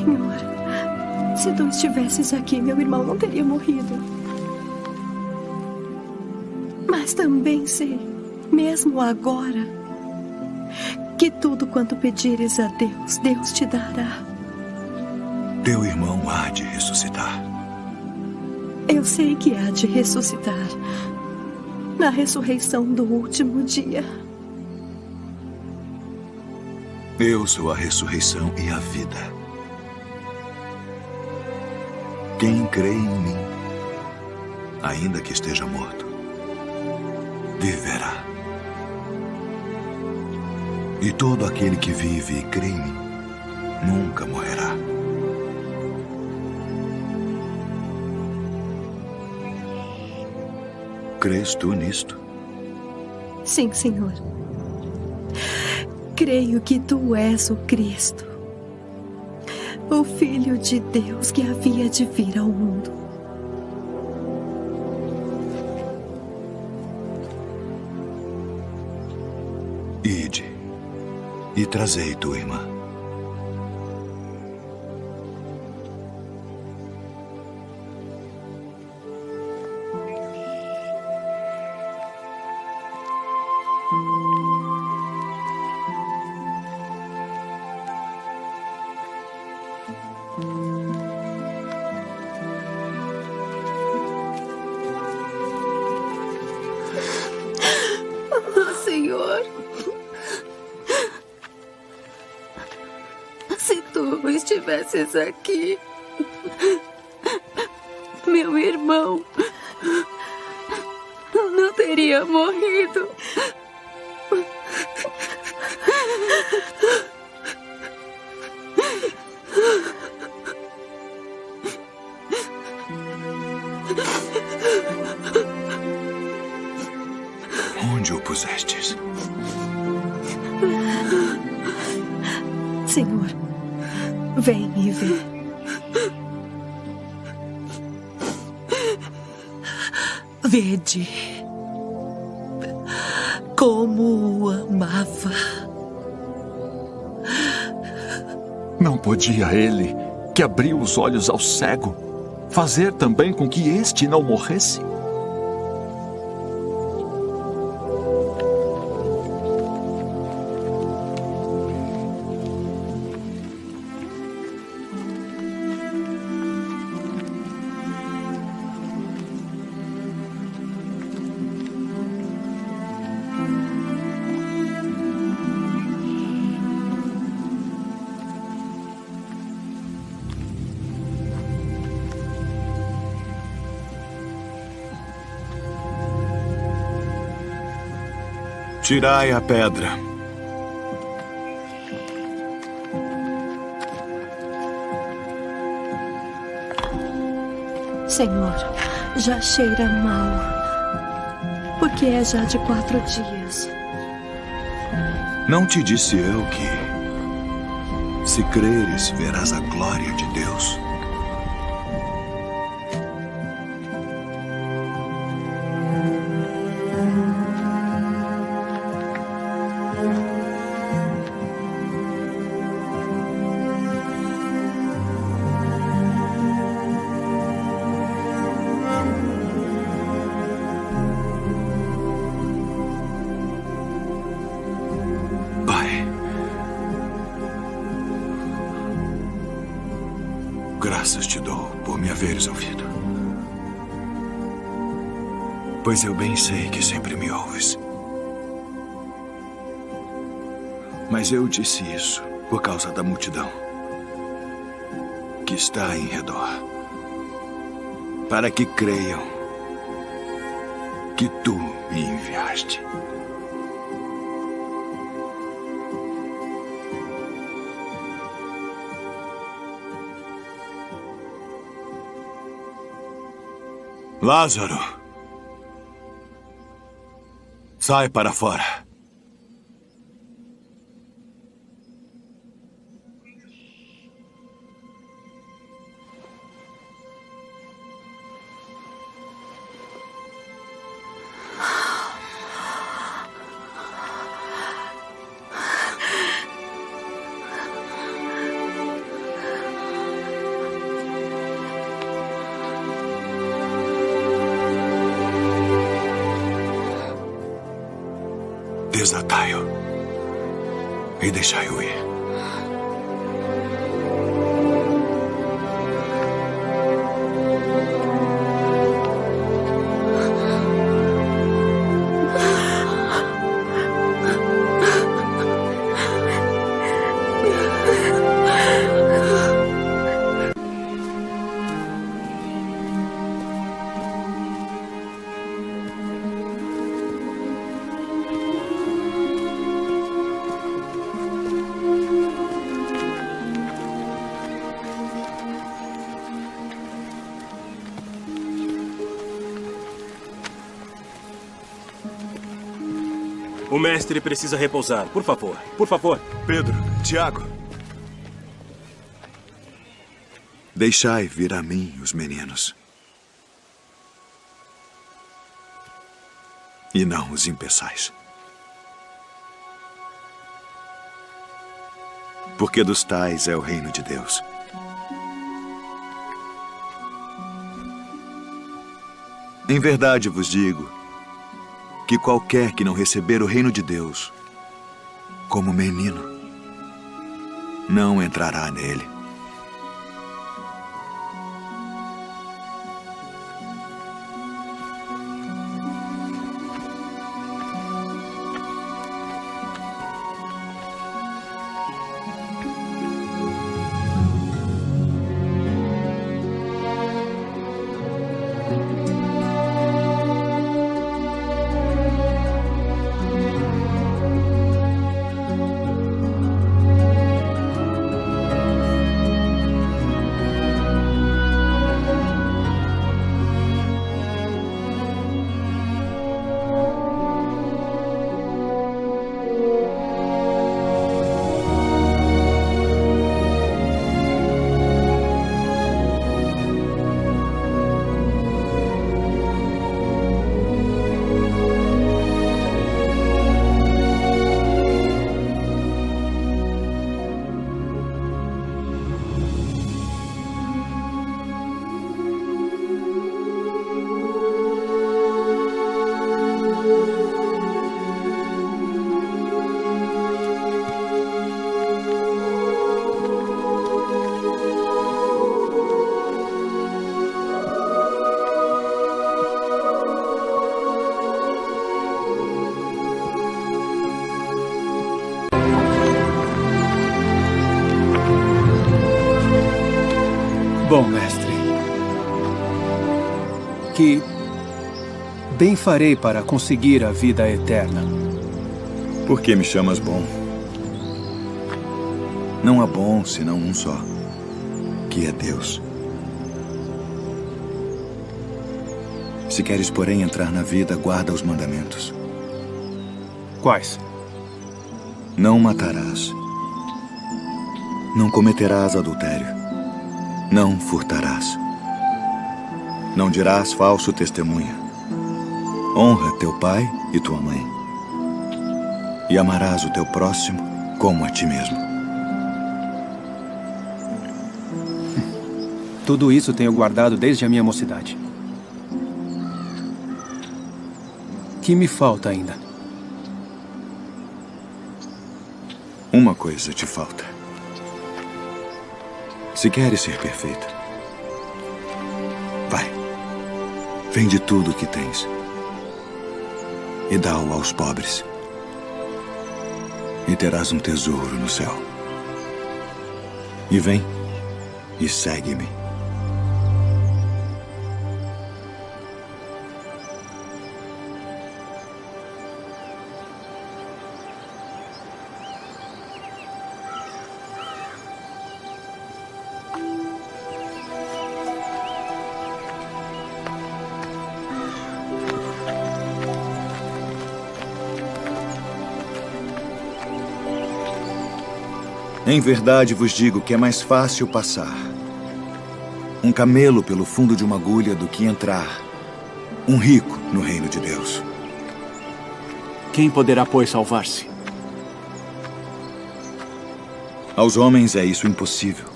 Senhor, se tu estivesses aqui, meu irmão não teria morrido. Mas também sei, mesmo agora, que tudo quanto pedires a Deus, Deus te dará.
Teu irmão há de ressuscitar.
Eu sei que há de ressuscitar na ressurreição do último dia.
Eu sou a ressurreição e a vida. Quem crê em mim, ainda que esteja morto, viverá. E todo aquele que vive e crê em mim, nunca morrerá. Crês tu nisto?
Sim, Senhor. Creio que tu és o Cristo, o Filho de Deus que havia de vir ao mundo.
Ide e trazei tua irmã.
Senhor, se tu estivesses aqui, meu irmão não teria morrido.
Onde o pusestes?
Senhor, vem e vê.
Vede como o amava.
Não podia ele, que abriu os olhos ao cego, fazer também com que este não morresse?
Tirai a pedra.
Senhor, já cheira mal, porque é já de 4 dias.
Não te disse eu que, se creres, verás a glória de Deus? Graças te dou por me haveres ouvido. Pois eu bem sei que sempre me ouves. Mas eu disse isso por causa da multidão que está em redor, para que creiam que tu me enviaste. Lázaro, sai para fora. Desatai-o e deixai-o ir.
O mestre precisa repousar. Por favor, por favor.
Pedro, Tiago. Deixai vir a mim os meninos. E não os impeçais. Porque dos tais é o reino de Deus. Em verdade vos digo que qualquer que não receber o reino de Deus como menino, não entrará nele.
Bom, mestre, que bem farei para conseguir a vida eterna?
Por que me chamas bom? Não há bom senão um só, que é Deus. Se queres, porém, entrar na vida, guarda os mandamentos.
Quais?
Não matarás. Não cometerás adultério. Não furtarás. Não dirás falso testemunho. Honra teu pai e tua mãe. E amarás o teu próximo como a ti mesmo.
Tudo isso tenho guardado desde a minha mocidade. Que me falta ainda?
Uma coisa te falta. Se queres ser perfeita, vai, vende tudo o que tens e dá-o aos pobres, e terás um tesouro no céu. E vem e segue-me. Em verdade vos digo que é mais fácil passar um camelo pelo fundo de uma agulha do que entrar um rico no reino de Deus.
Quem poderá, pois, salvar-se?
Aos homens é isso impossível.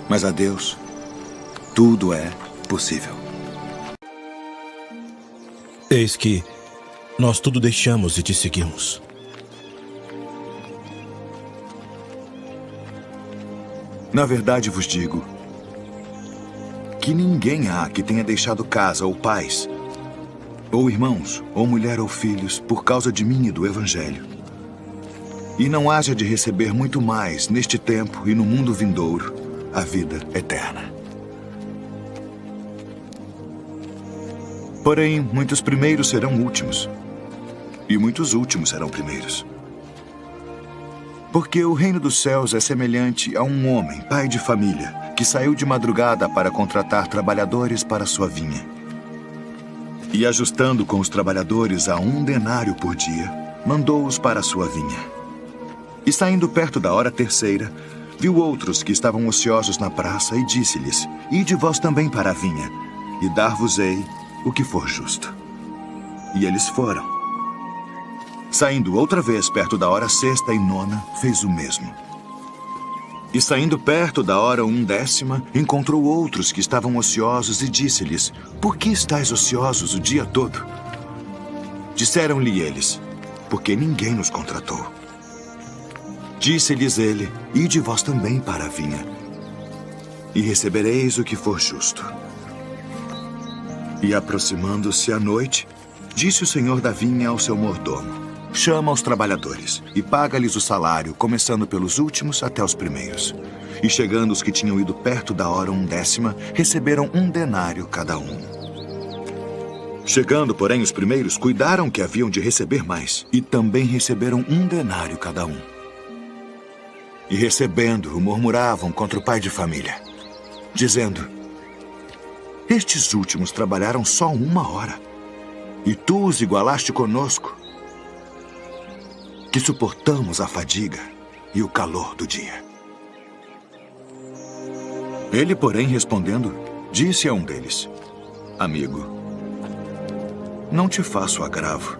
Mas a Deus tudo é possível.
Eis que
nós tudo deixamos e te seguimos.
Na verdade vos digo que ninguém há que tenha deixado casa ou pais, ou irmãos, ou mulher ou filhos, por causa de mim e do Evangelho, e não haja de receber muito mais neste tempo e no mundo vindouro a vida eterna. Porém, muitos primeiros serão últimos, e muitos últimos serão primeiros. Porque o reino dos céus é semelhante a um homem, pai de família, que saiu de madrugada para contratar trabalhadores para sua vinha. E ajustando com os trabalhadores a 1 denário por dia, mandou-os para a sua vinha. E saindo perto da hora terceira, viu outros que estavam ociosos na praça e disse-lhes: Ide vós também para a vinha, e dar-vos-ei o que for justo. E eles foram. Saindo outra vez perto da hora sexta e nona, fez o mesmo. E saindo perto da hora 1/10, encontrou outros que estavam ociosos e disse-lhes: Por que estáis ociosos o dia todo? Disseram-lhe eles: Porque ninguém nos contratou. Disse-lhes ele: Ide vós também para a vinha, e recebereis o que for justo. E aproximando-se a noite, disse o senhor da vinha ao seu mordomo: Chama os trabalhadores e paga-lhes o salário, começando pelos últimos até os primeiros. E chegando os que tinham ido perto da hora 1/10, receberam 1 denário cada um. Chegando, porém, os primeiros, cuidaram que haviam de receber mais, e também receberam 1 denário cada um. E recebendo-o, murmuravam contra o pai de família, dizendo: Estes últimos trabalharam só 1 hora, e tu os igualaste conosco, que suportamos a fadiga e o calor do dia. Ele, porém, respondendo, disse a um deles: Amigo, não te faço agravo.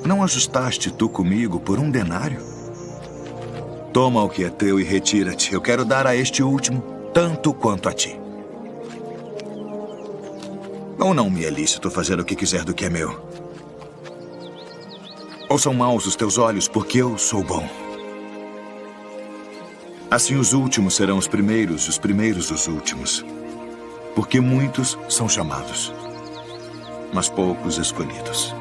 Não ajustaste tu comigo por 1 denário? Toma o que é teu e retira-te. Eu quero dar a este último tanto quanto a ti. Ou não me é lícito fazer o que quiser do que é meu? Ou são maus os teus olhos, porque eu sou bom? Assim os últimos serão os primeiros os últimos. Porque muitos são chamados, mas poucos escolhidos.